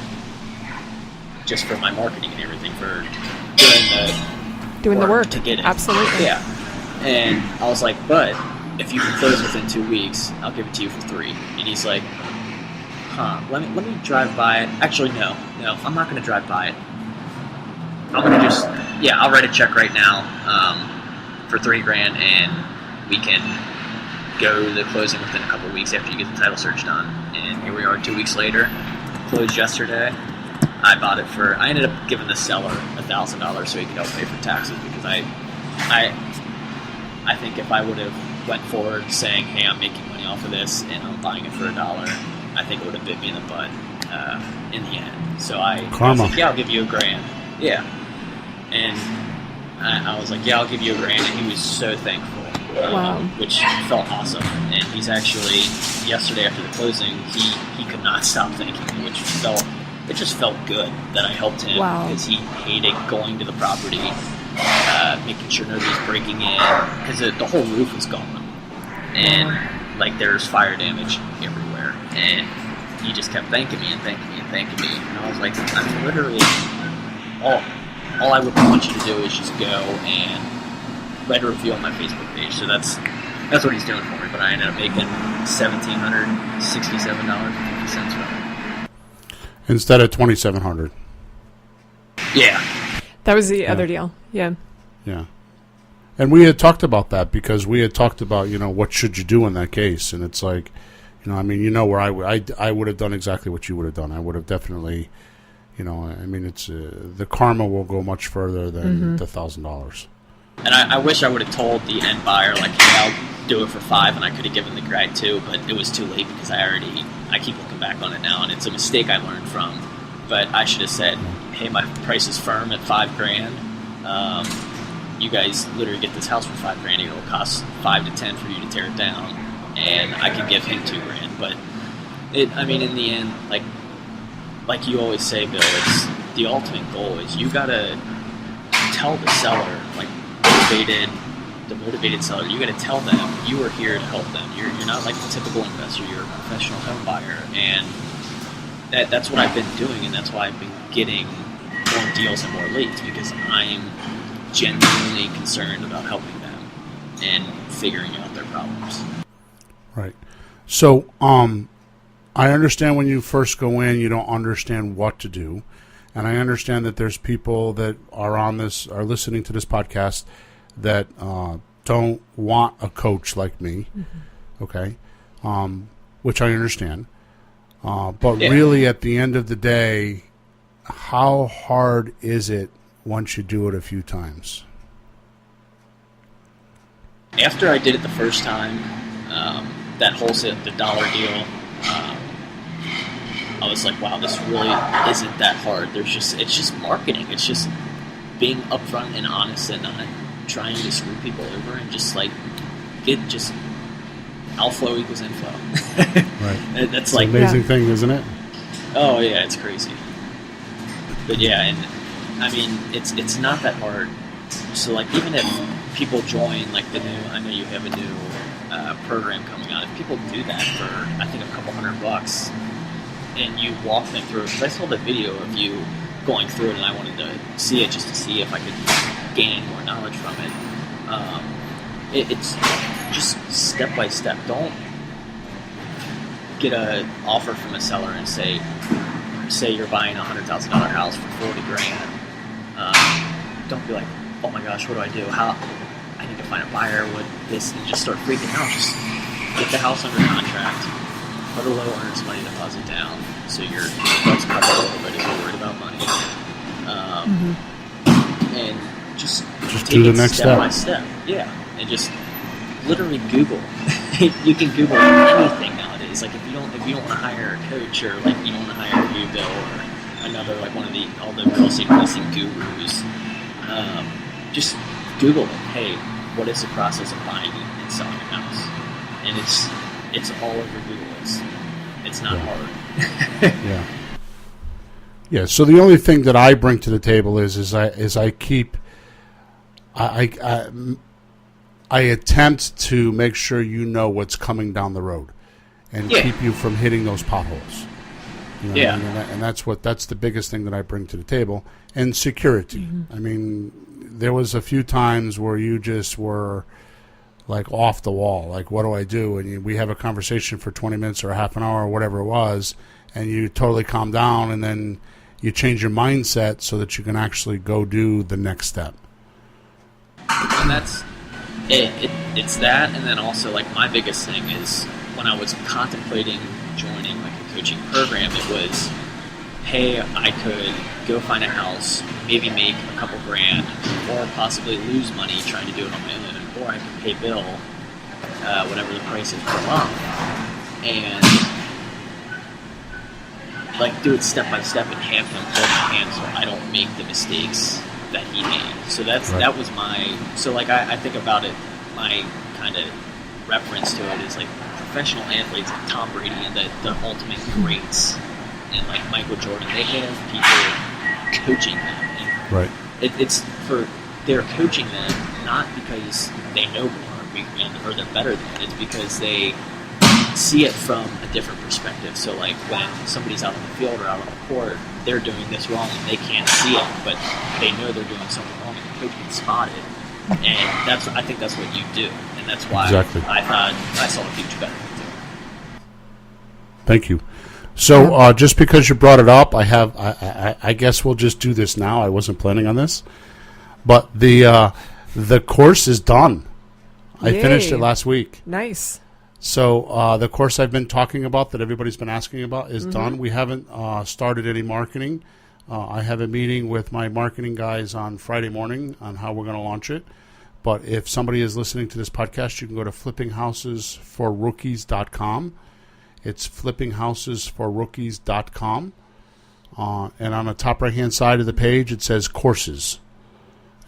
just for my marketing and everything, for doing the work to get it. Absolutely. Yeah. And I was like, but if you can close within 2 weeks, I'll give it to you for $3,000. And he's like, let me drive by it. Actually, no, I'm not going to drive by it. I'm going to I'll write a check right now for $3,000, and we can go to the closing within a couple of weeks after you get the title search done. And here we are 2 weeks later, closed yesterday. I ended up giving the seller $1,000 so he could help pay for taxes, because I think if I would have went forward saying, hey, I'm making money off of this and I'm buying it for $1, I think it would have bit me in the butt in the end. So I was like, yeah, I'll give you $1,000. Yeah. And I was like, yeah, I'll give you $1,000. And he was so thankful, which felt awesome. And he's actually, yesterday after the closing, he could not stop thanking me, which just felt good that I helped him, because he hated going to the property, making sure nobody's breaking in, because the whole roof was gone, and like there's fire damage everywhere, and he just kept thanking me and thanking me and thanking me, and I was like, I mean, literally, all I would want you to do is just go and write a review on my Facebook page. So that's what he's doing for me. But I ended up making $1,767.50 from it instead of $2,700. Yeah, that was the other deal. Yeah. And we had talked about that, because we had talked about, what should you do in that case, and it's like, I mean, where I would have done exactly what you would have done. I would have definitely, I mean, it's the karma will go much further than the $1,000. And I wish I would have told the end buyer, like, hey, I'll do it for $5,000, and I could have given the guy $2,000, but it was too late, because I keep looking back on it now, and it's a mistake I learned from. But I should have said, hey, my price is firm at $5,000. You guys literally get this house for $5,000. It'll cost $5,000 to $10,000 for you to tear it down, and I can give him $2,000. But I mean, in the end, like you always say, Bill, it's the ultimate goal is you gotta tell the seller, like the motivated seller, you gotta tell them you are here to help them. You're not like the typical investor. You're a professional home buyer, and that's what I've been doing, and that's why I've been getting more deals and more leads, because I'm genuinely concerned about helping them and figuring out their problems. Right. So, I understand when you first go in, you don't understand what to do, and I understand that there's people that are listening to this podcast that don't want a coach like me. Okay, which I understand. But really, at the end of the day, how hard is it once you do it a few times? After I did it the first time, that wholesale, the dollar deal, I was like, wow, this really isn't that hard. It's just marketing. It's just being upfront and honest and not trying to screw people over, and just like outflow equals inflow. Right. That's like an amazing thing, isn't it? Oh yeah, it's crazy. But yeah, and I mean, it's not that hard. So like, even if people join like I know you have a new program coming on. If people do that for I think a couple $100, and you walk them through it, because I saw the video of you going through it, and I wanted to see it just to see if I could gain any more knowledge from it. It's just step by step. Don't get an offer from a seller and say you're buying a $100,000 house for $40,000. Don't be like, oh my gosh, what do I do? How I need to find a buyer with this, and just start freaking out. Just get the house under contract, put a low earnest money deposit down, so your butt's covered a little bit if you're worried about money, and just take do the it next step by step. Yeah, and just literally Google you can Google anything nowadays. Like if you don't want to hire a coach, or like you don't want to hire you, Bill, or another like one of all the real estate investing gurus, just Google it. Hey, what is the process of buying and selling a house? And it's all over Google. It's not hard. Yeah. Yeah. So the only thing that I bring to the table is I keep I attempt to make sure you know what's coming down the road, and keep you from hitting those potholes. You know what I mean? And that's the biggest thing that I bring to the table. And security. Mm-hmm. I mean, there was a few times where you just were like off the wall. Like, what do I do? And we have a conversation for 20 minutes or a half an hour or whatever it was, and you totally calm down, and then you change your mindset so that you can actually go do the next step. And that's it's that, and then also like my biggest thing is when I was contemplating joining like a coaching program, it was, hey, I could go find a house, maybe make a couple grand, or possibly lose money trying to do it on my own, or I could pay Bill whatever the price is per month, and like do it step by step and have him hold my hand so I don't make the mistakes that he made. So that was my, so like I think about it, my kind of reference to it is like professional athletes like Tom Brady and the ultimate greats and like Michael Jordan, they have people coaching them. And right. It's for, they're coaching them not because they know more or they're better than it, it's because they see it from a different perspective. So like when somebody's out on the field or out on the court, they're doing this wrong and they can't see it, but they know they're doing something wrong and the coach can spot it. And I think that's what you do, and that's why I thought I saw a huge benefit to it. Thank you. So just because you brought it up, I guess we'll just do this now. I wasn't planning on this, but the course is done. I finished it last week. Nice. So the course I've been talking about that everybody's been asking about is done. We haven't started any marketing. I have a meeting with my marketing guys on Friday morning on how we're going to launch it. But if somebody is listening to this podcast, you can go to flippinghousesforrookies.com. It's flippinghousesforrookies.com. And on the top right-hand side of the page, it says courses.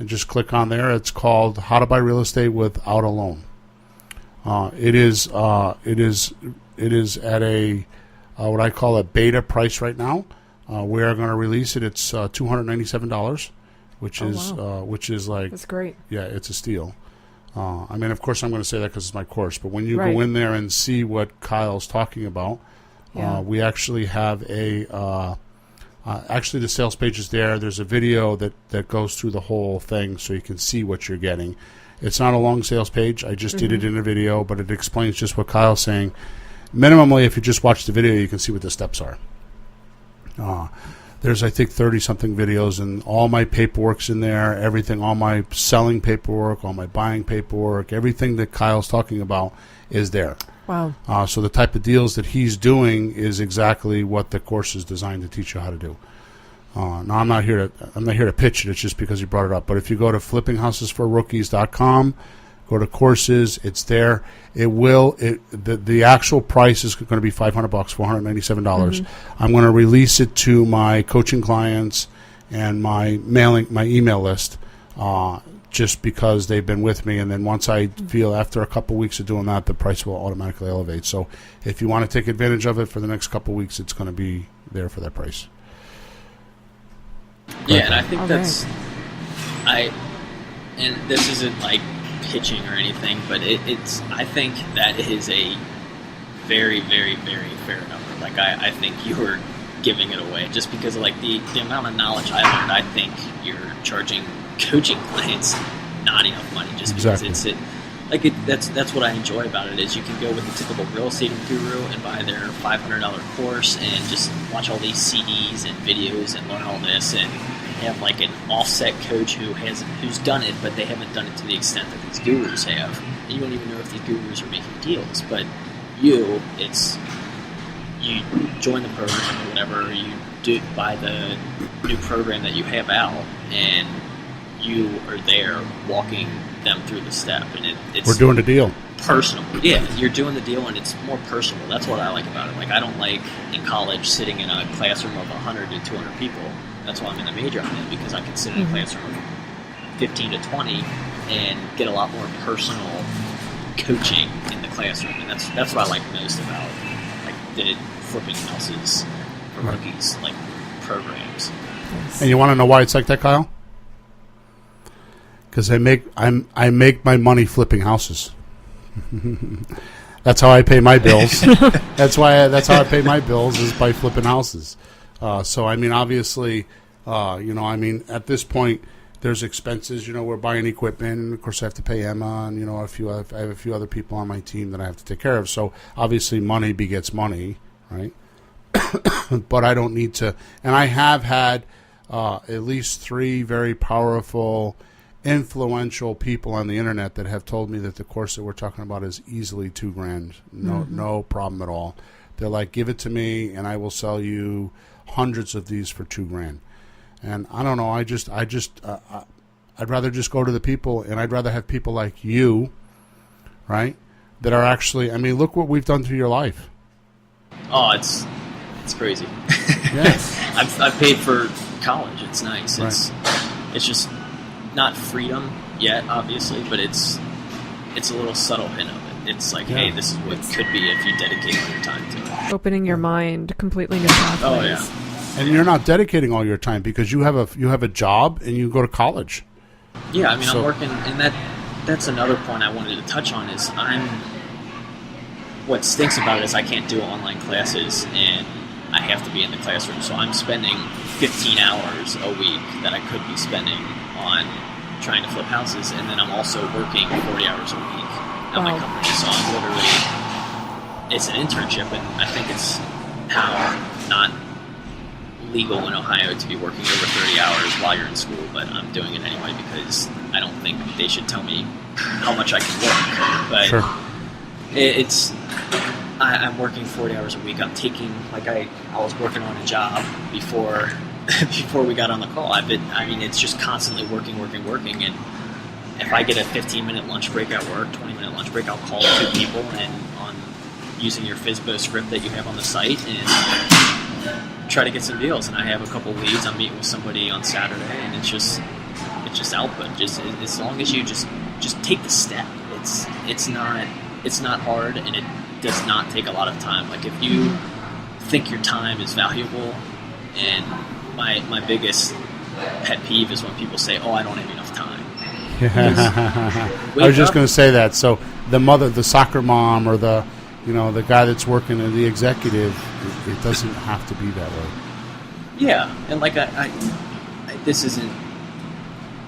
And just click on there. It's called How to Buy Real Estate Without a Loan. It is at a what I call a beta price right now. We are going to release it. It's $297, which is like, that's great. Yeah, it's a steal. I mean, of course, I'm going to say that because it's my course. But when you go in there and see what Kyle's talking about, we actually have actually the sales page is there. There's a video that goes through the whole thing so you can see what you're getting. It's not a long sales page. I just did it in a video, but it explains just what Kyle's saying. Minimally, if you just watch the video, you can see what the steps are. There's, I think, 30-something videos, and all my paperwork's in there, everything, all my selling paperwork, all my buying paperwork, everything that Kyle's talking about is there. Wow. So the type of deals that he's doing is exactly what the course is designed to teach you how to do. Now, I'm not here to pitch it. It's just because you brought it up. But if you go to flippinghousesforrookies.com, go to courses, it's there. The actual price is going to be $500, $497. I'm going to release it to my coaching clients and my email list, just because they've been with me. And then once I feel after a couple weeks of doing that, the price will automatically elevate. So if you want to take advantage of it for the next couple weeks, it's going to be there for that price. Yeah, and I think and this isn't like pitching or anything, but it's I think that is a very, very, very fair number. Like I think you were giving it away just because of like the amount of knowledge I learned. I think you're charging coaching clients not enough money just because that's what I enjoy about it is you can go with the typical real estate guru and buy their $500 course and just watch all these CDs and videos and learn all this and have like an offset coach who's done it, but they haven't done it to the extent that these gurus have. And you don't even know if these gurus are making deals, but you join the program or whatever, you do buy the new program that you have out, and you are there walking them through the step, and we're doing a deal. personal. Yeah, you're doing the deal and it's more personal. That's what I like about it. Like, I don't like in college sitting in a classroom of 100 to 200 people. That's why I'm in the major I'm in, because I can sit in a classroom of 15 to 20 and get a lot more personal coaching in the classroom. And that's what I like most about like the flipping houses for rookies, like programs. And you want to know why it's like that, Kyle? Because I make my money flipping houses. That's how I pay my bills. That's how I pay my bills, is by flipping houses. So I mean, obviously, at this point, there's expenses. We're buying equipment, and of course, I have to pay Emma, and I have a few other people on my team that I have to take care of. So obviously, money begets money, right? But I don't need to. And I have had at least 3 very powerful, influential people on the internet that have told me that the course that we're talking about is easily $2,000. No problem at all. They're like, give it to me, and I will sell you hundreds of these for $2,000. And I don't know. I'd rather just go to the people, and I'd rather have people like you, right? That are actually. I mean, look what we've done to your life. Oh, it's crazy. Yes. I've paid for college. It's nice. Right. It's just not freedom yet, obviously, but it's a little subtle hint of it. It's like, hey, this is what it could be if you dedicate all your time to it. Opening your mind, completely new pathways. Oh yeah. And you're not dedicating all your time because you have a job and you go to college. Yeah, I mean, I'm working, and that's another point I wanted to touch on is what stinks about it is I can't do online classes, and I have to be in the classroom. So I'm spending 15 hours a week that I could be spending on trying to flip houses, and then I'm also working 40 hours a week at my company. So I'm literally, it's an internship, and I think it's not legal in Ohio to be working over 30 hours while you're in school, but I'm doing it anyway because I don't think they should tell me how much I can work. But sure. I'm working 40 hours a week. I'm taking, I was working on a job before we got on the call. It's just constantly working, and if I get a 15-minute lunch break at work, 20-minute lunch break, I'll call 2 people and on using your FSBO script that you have on the site and try to get some deals. And I have a couple leads. I'm meeting with somebody on Saturday, and it's just output. Just as long as you just take the step. It's not hard, and it does not take a lot of time. Like, if you think your time is valuable, and my biggest pet peeve is when people say, "Oh, I don't have enough time." I was just going to say that. So the soccer mom, or the guy that's working in the executive, it doesn't have to be that way. Yeah, and I this isn't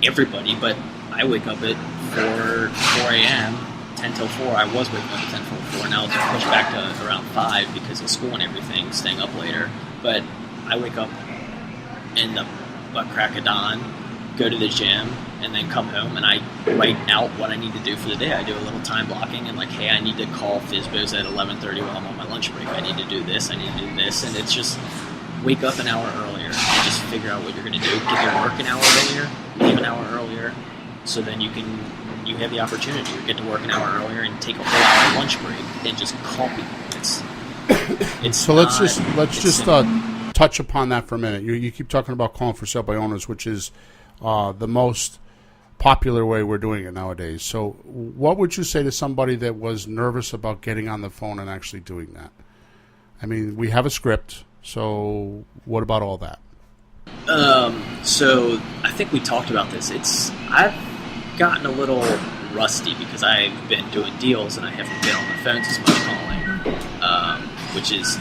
everybody, but I wake up at 4 a.m., 10 till 4. I was waking up at 10 till 4. Now it's pushed back to around 5 because of school and everything, staying up later. But I wake up in the butt crack of dawn, go to the gym, and then come home, and I write out what I need to do for the day. I do a little time blocking, and hey, I need to call FSBOs at 11:30 while I'm on my lunch break. I need to do this, I need to do this, and it's just wake up an hour earlier and just figure out what you're going to do. Get your work an hour earlier, leave an hour earlier, so then you have the opportunity to get to work an hour earlier and take a whole hour lunch break and just call people. So let's just touch upon that for a minute. You keep talking about calling for sale by owners, which is the most popular way we're doing it nowadays. So what would you say to somebody that was nervous about getting on the phone and actually doing that? I mean, we have a script, so what about all that? So I think we talked about this. I've gotten a little rusty because I've been doing deals and I haven't been on the phones as much calling, which is.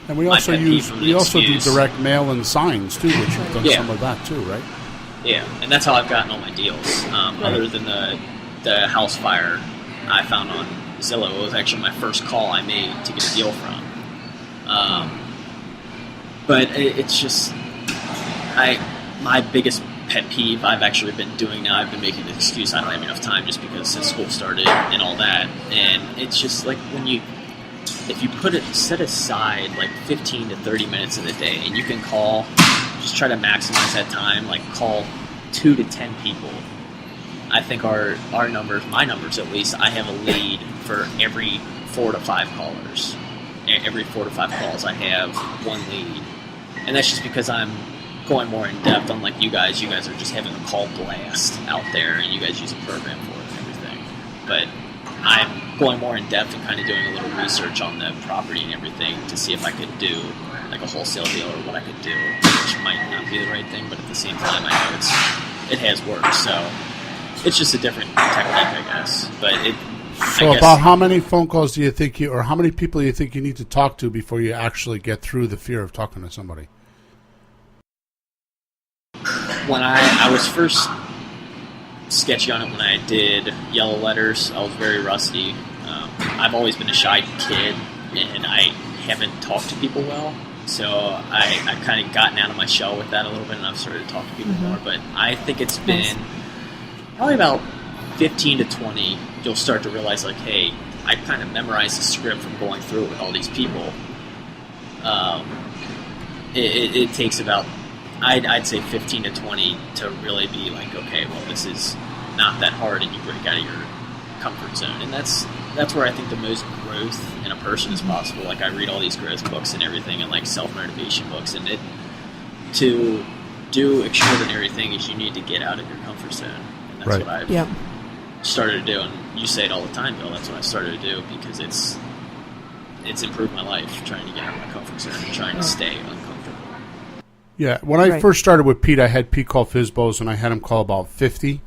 And we also do direct mail and signs too, which you've done some of that too, right? Yeah, and that's how I've gotten all my deals. Other than the house fire I found on Zillow, it was actually my first call I made to get a deal from. But it's just my biggest pet peeve I've actually been doing now. I've been making the excuse I don't have enough time just because since school started and all that, and it's just like if you set aside 15 to 30 minutes in the day, and you can just try to maximize that time, call 2 to 10 people. I think our numbers, my numbers at least, I have a lead for every 4 to 5 callers. Every 4 to 5 calls, I have one lead, and that's just because I'm going more in depth. Unlike you guys are just having a call blast out there, and you guys use a program for it and everything. But I'm going more in depth and kind of doing a little research on the property and everything to see if I could do like a wholesale deal or what I could do, which might not be the right thing, but at the same time, I know it has worked. So it's just a different technique, I guess. But So about how many phone calls do you think or how many people do you think you need to talk to before you actually get through the fear of talking to somebody? When I was first sketchy on it, when I did yellow letters, I was very rusty. I've always been a shy kid, and I haven't talked to people well. So I kind of gotten out of my shell with that a little bit, and I've started to talk to people more. But I think it's been probably about 15 to 20, you'll start to realize, like, hey, I kind of memorized the script from going through it with all these people. It takes about, I'd say 15 to 20 to really be like, okay, well, this is not that hard, and you break out of your comfort zone. And that's where I think the most growth in a person is possible. Like, I read all these growth books and everything, and like self-motivation books, and to do extraordinary things, you need to get out of your comfort zone. And that's what I've started to do. And you say it all the time, Bill. That's what I started to do, because it's improved my life, trying to get out of my comfort zone and trying to stay uncomfortable. Yeah, when I first started with Pete, I had Pete call FSBOs, and I had him call about 50.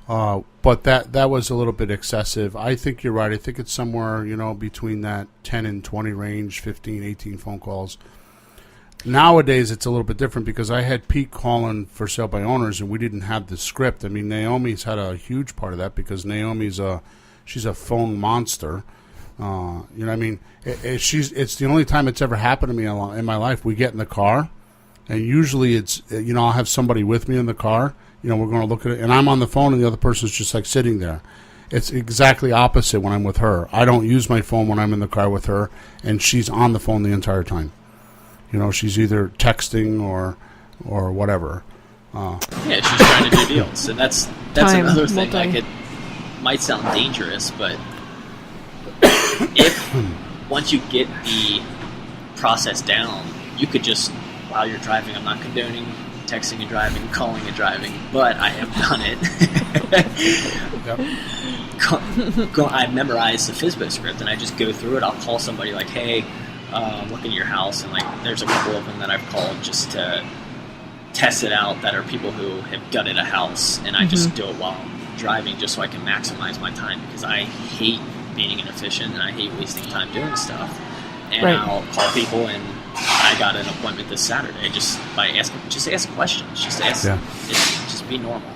But that was a little bit excessive. I think you're right. I think it's somewhere, between that 10 and 20 range, 15, 18 phone calls. Nowadays, it's a little bit different because I had Pete calling for sale by owners, and we didn't have the script. I mean, Naomi's had a huge part of that because Naomi's she's a phone monster. You know what I mean? It's the only time it's ever happened to me in my life. We get in the car, and usually it's, I'll have somebody with me in the car. We're going to look at it, and I'm on the phone, and the other person's just like sitting there. It's exactly opposite when I'm with her. I don't use my phone when I'm in the car with her, and she's on the phone the entire time. She's either texting or whatever. Yeah, she's trying to do deals, and that's another thing. Like, it might sound dangerous, but if once you get the process down, you could just, while you're driving, I'm not condoning texting and driving, calling and driving, but I have done it. I memorized the FSBO script, and I just go through it. I'll call somebody like, hey, I'm looking at your house, and like there's a couple of them that I've called just to test it out that are people who have gutted a house, and I just do it while I'm driving just so I can maximize my time, because I hate being inefficient and I hate wasting time doing stuff. And I'll call people, and I got an appointment this Saturday just by asking, just ask questions, just be normal.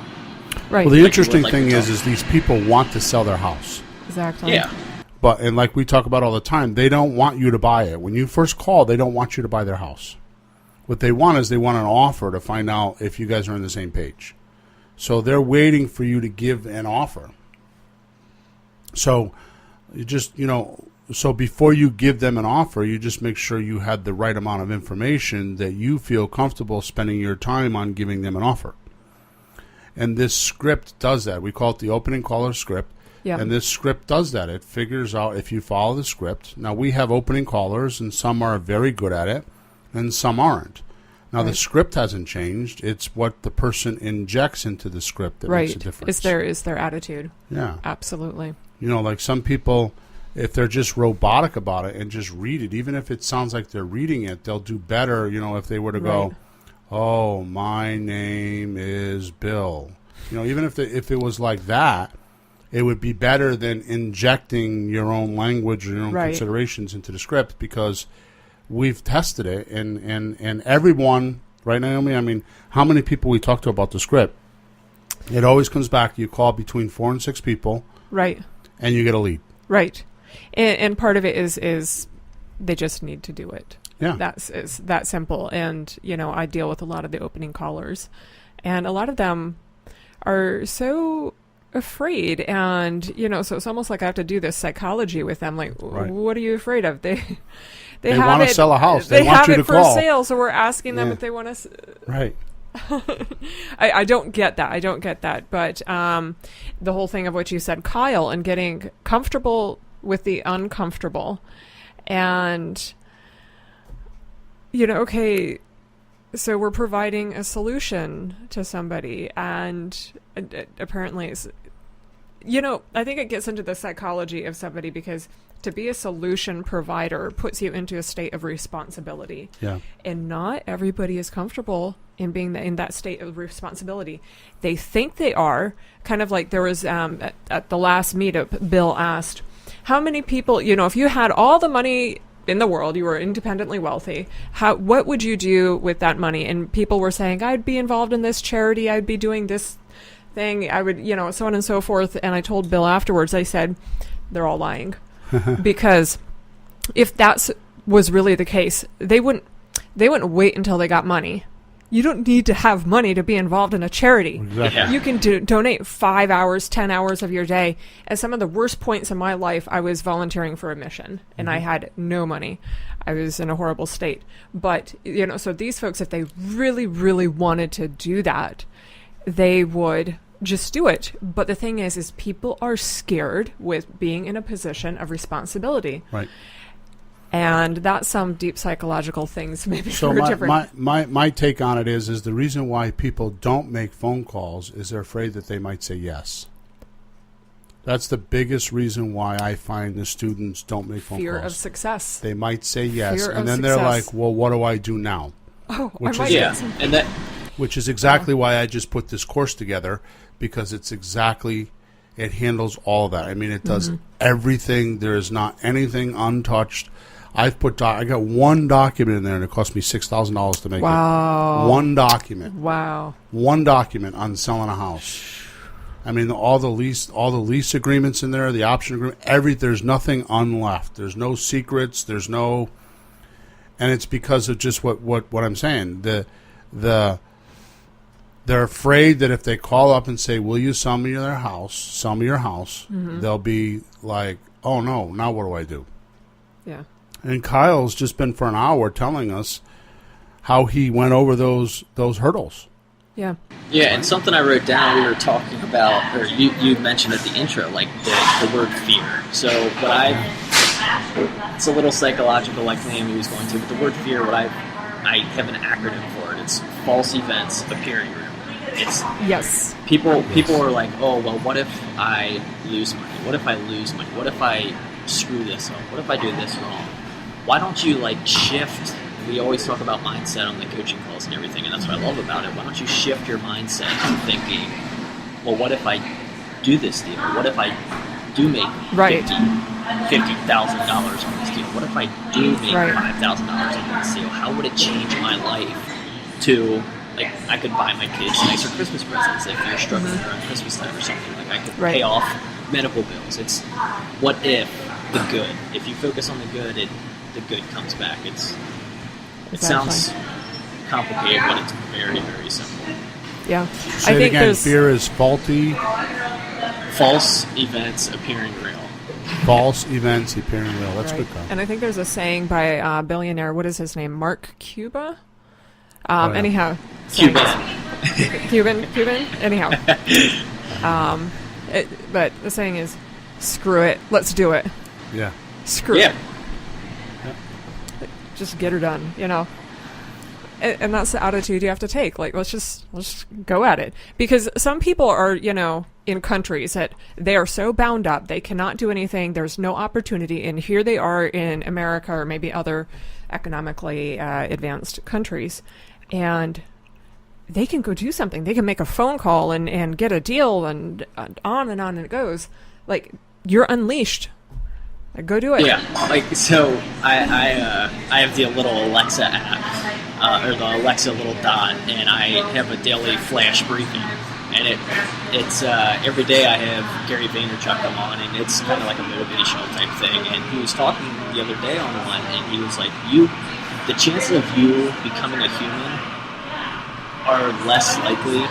Right. Well, the interesting thing is these people want to sell their house. Exactly. Yeah. And like we talk about all the time, they don't want you to buy it. When you first call, they don't want you to buy their house. What they want is they want an offer to find out if you guys are on the same page. So they're waiting for you to give an offer. So you just, so before you give them an offer, you just make sure you had the right amount of information that you feel comfortable spending your time on giving them an offer. And this script does that. We call it the opening caller script. Yeah. And this script does that. It figures out if you follow the script. Now, we have opening callers, and some are very good at it, and some aren't. Now, the script hasn't changed. It's what the person injects into the script that makes a difference. It's their attitude. Yeah. Absolutely. Like some people, if they're just robotic about it and just read it, even if it sounds like they're reading it, they'll do better, if they were to go, oh, my name is Bill. Even if it was like that, it would be better than injecting your own language or your own considerations into the script, because we've tested it, and everyone, right, Naomi? I mean, how many people we talk to about the script? It always comes back. You call between 4 and 6 people. Right. And you get a lead. Right. And part of it is they just need to do it. Yeah. It's that simple. And, I deal with a lot of the opening callers, and a lot of them are so afraid, and so it's almost like I have to do this psychology with them, like, what are you afraid of? They want to sell a house. They want have you it to for call. sale, so we're asking them if they want to. Right. I don't get that. I don't get that. But the whole thing of what you said, Kyle, and getting comfortable with the uncomfortable. And, okay, so we're providing a solution to somebody. And apparently, I think it gets into the psychology of somebody, because to be a solution provider puts you into a state of responsibility. Yeah. And not everybody is comfortable in being in that state of responsibility. They think they are. Kind of like there was at the last meetup, Bill asked, how many people, if you had all the money in the world, you were independently wealthy, what would you do with that money? And people were saying, I'd be involved in this charity, I'd be doing this thing, I would, so on and so forth. And I told Bill afterwards, I said, they're all lying. Because if that was really the case, they wouldn't wait until they got money. You don't need to have money to be involved in a charity. Exactly. Yeah. You can donate 5 hours, 10 hours of your day. At some of the worst points in my life, I was volunteering for a mission, and I had no money. I was in a horrible state. But, so these folks, if they really, really wanted to do that, they would just do it. But the thing is people are scared with being in a position of responsibility. Right. And that's some deep psychological things maybe So for a different... my take on it is the reason why people don't make phone calls is they're afraid that they might say yes. That's the biggest reason why I find the students don't make phone Fear calls. of success. They might say yes, Fear and of then they're success. like, well, what do I do now? Oh, Which I might is- get some... And that Which is exactly why I just put this course together, because it handles all that. I mean, it does everything. There is not anything untouched. I got one document in there, and it cost me $6,000 to make Wow. it. One document. Wow. One document on selling a house. I mean, all the lease agreements in there, the option agreement, there's nothing unleft. There's no secrets. There's no, and it's because of just what I'm saying. They're afraid that if they call up and say, will you sell me your house, they'll be like, oh no, now what do I do? Yeah. And Kyle's just been for an hour telling us how he went over those hurdles. Yeah. Yeah, and something I wrote down, we were talking about, or you mentioned at the intro, like the word fear. So it's a little psychological, like Naomi was going to, but the word fear, I have an acronym for it. It's false events appearing real. It's Yes. people are like, oh well, what if I lose money? What if I lose money? What if I screw this up? What if I do this wrong? Why don't you shift? We always talk about mindset on the coaching calls and everything, and that's what I love about it. Why don't you shift your mindset to thinking, well, what if I do this deal? What if I do make Right. $50,000 on this deal? What if I do make Right. $5,000 on this deal? How would it change my life to, I could buy my kids nicer Christmas presents if you're struggling around Christmas time or something. I could Right. pay off medical bills. It's what if the good. If you focus on the good, the good comes back. It sounds complicated, but it's very, very simple. Yeah. Say it again. Fear is faulty. False events appearing real. False events appearing real. That's Right. good, Kyle. And I think there's a saying by a billionaire, what is his name? Mark Cuba? yeah. Anyhow. Cuban. Cuban? Anyhow. But the saying is, screw it. Let's do it. Yeah. Screw Yeah. it. Just get her done, And that's the attitude you have to take. Let's just go at it. Because some people are, in countries that they are so bound up, they cannot do anything. There's no opportunity. And here they are in America or maybe other economically advanced countries. And they can go do something. They can make a phone call and get a deal and on it goes. You're unleashed. Go do it. Yeah, so I have the little Alexa app, or the Alexa little dot, and I have a daily flash briefing, and it's every day I have Gary Vaynerchuk come on, and it's kind of like a motivational type thing, and he was talking the other day on one, and he was like, the chances of you becoming a human are less likely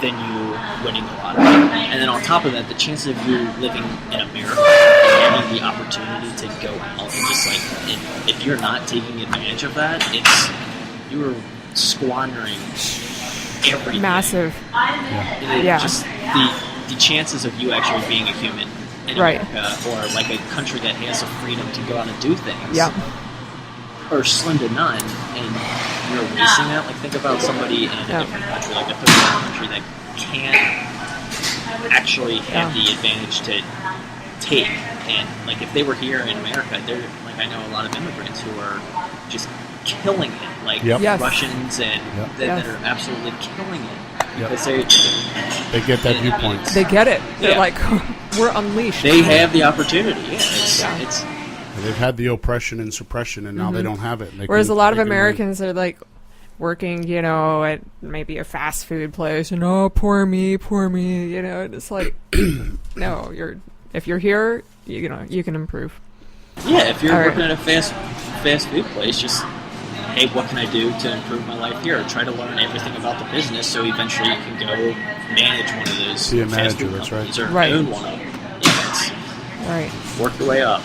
than you winning the lottery. And then on top of that, the chances of you living in America and having the opportunity to go out and just if you're not taking advantage of that, you are squandering everything. Massive. Yeah. Just the chances of you actually being a human in America, or like a country that has the freedom to go out and do things, are slim to none, and you're wasting that. Like, think about somebody in a different country, like a third world country, that can't actually have the advantage to take. And like, if they were here in America, they're like, I know a lot of immigrants who are just killing it, like Russians and that are absolutely killing it because they get that viewpoint. They get it. They're like, we're unleashed. They have the opportunity. It's they've had the oppression and suppression, and now they don't have it. Whereas a lot of Americans are like working, you know, at maybe a fast food place, and poor me, you know. It's like, no, if you're here, you know, you can improve. Yeah, if you're working at a fast food place, just, hey, what can I do to improve my life here? Try to learn everything about the business, so eventually you can go manage one of those fast food companies, or own one of them. Work your way up.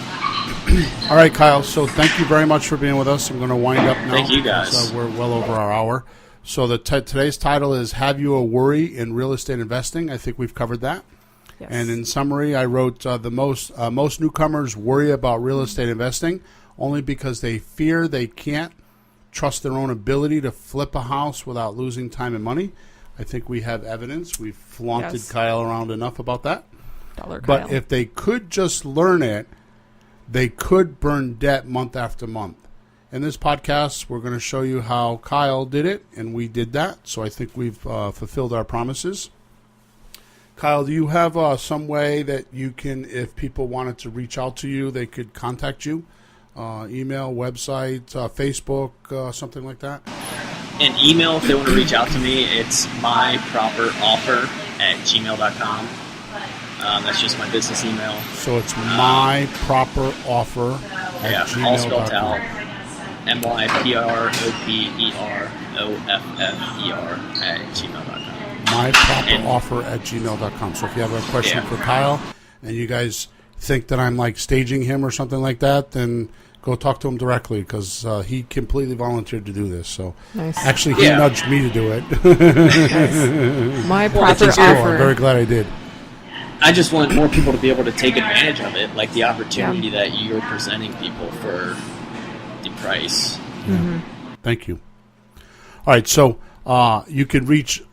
All right, Kyle. So thank you very much for being with us. I'm going to wind up now. Thank you, guys. So we're well over our hour. So today's title is "Have You a Worry in Real Estate Investing?" I think we've covered that. Yes. And in summary, I wrote most newcomers worry about real estate investing only because they fear they can't trust their own ability to flip a house without losing time and money. I think we have evidence. We've flaunted Kyle around enough about that. But if they could just learn it, they could burn debt month after month. In this podcast, we're going to show you how Kyle did it, and we did that. So I think we've fulfilled our promises. Kyle, do you have some way that you can, if people wanted to reach out to you, they could contact you? Email, website, Facebook, something like that? An email, if they want to reach out to me, it's myproperoffer@gmail.com. That's just my business email. So it's myproperoffer@gmail.com. All spelled out. myproperoffer@gmail.com. myproperoffer@gmail.com. So if you have a question for Kyle and you guys think that I'm like staging him or something like that, then go talk to him directly, because he completely volunteered to do this. So actually, he nudged me to do it. My proper offer. I'm very glad I did. I just want more people to be able to take advantage of it, like the opportunity that you're presenting people for the price. Thank you. All right, so you can reach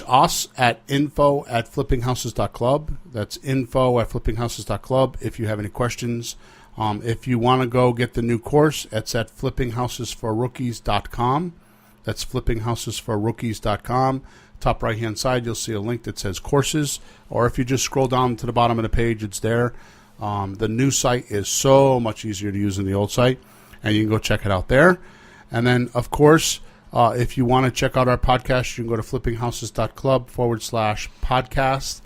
us at info@flippinghouses.club. That's info@flippinghouses.club if you have any questions. If you want to go get the new course, it's at flippinghousesforrookies.com. That's flippinghousesforrookies.com. Top right-hand side, you'll see a link that says courses, or if you just scroll down to the bottom of the page, it's there. The new site is so much easier to use than the old site, and you can go check it out there. And then, of course, if you want to check out our podcast, you can go to flippinghouses.club/podcast.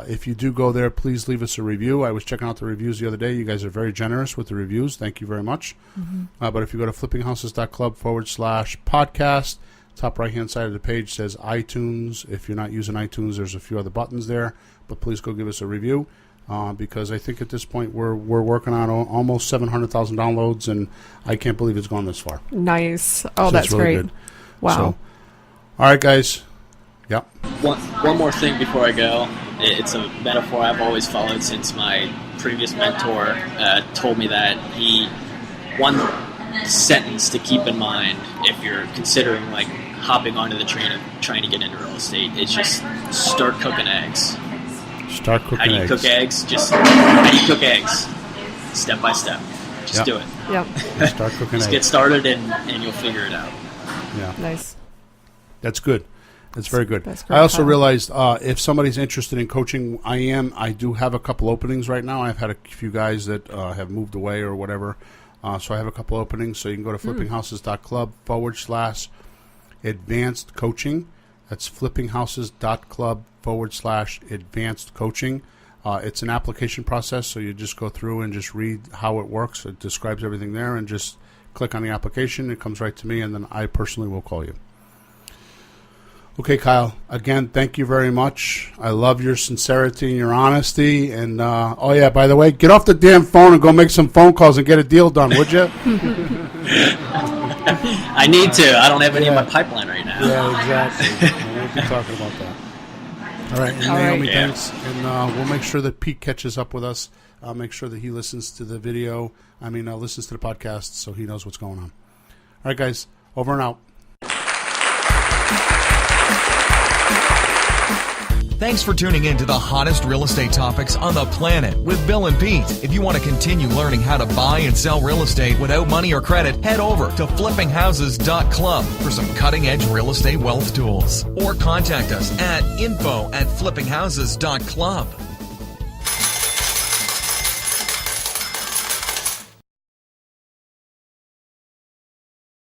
If you do go there, please leave us a review. I was checking out the reviews the other day. You guys are very generous with the reviews. Thank you very much. But if you go to flippinghouses.club/podcast, top right-hand side of the page says iTunes. If you're not using iTunes, there's a few other buttons there. But please go give us a review, because I think at this point we're working on almost 700,000 downloads, and I can't believe it's gone this far. Nice. Oh, so that's really great. Good. Wow. So, all right, guys. Yep. One more thing before I go. It's a metaphor I've always followed since my previous mentor told me that one sentence to keep in mind if you're considering like hopping onto the train of trying to get into real estate is just start cooking eggs. Start cooking eggs. How do you cook eggs? How do you cook eggs? Step by step. Just do it. Yep. Start cooking Just eggs. get started and you'll figure it out. Yeah. Nice. That's good. That's very good. That's great, I also Kyle. realized if somebody's interested in coaching, I do have a couple openings right now. I've had a few guys that have moved away or whatever. So I have a couple openings. So you can go to flippinghouses.club/advanced coaching. That's flippinghouses.club/advanced coaching. It's an application process, so you just go through and just read how it works. It describes everything there, and just click on the application. It comes right to me, and then I personally will call you. Okay, Kyle, again, thank you very much. I love your sincerity and your honesty. And, oh, yeah, by the way, get off the damn phone and go make some phone calls and get a deal done, would you? I need to. I don't have any in my pipeline right now. Yeah, exactly. be talking about that. All right, and All Naomi, right. thanks. And we'll make sure that Pete catches up with us. Make sure that he listens to the video. Listens to the podcast so he knows what's going on. All right, guys, over and out. Thanks for tuning in to the hottest real estate topics on the planet with Bill and Pete. If you want to continue learning how to buy and sell real estate without money or credit, head over to flippinghouses.club for some cutting-edge real estate wealth tools. Or contact us at info@flippinghouses.club.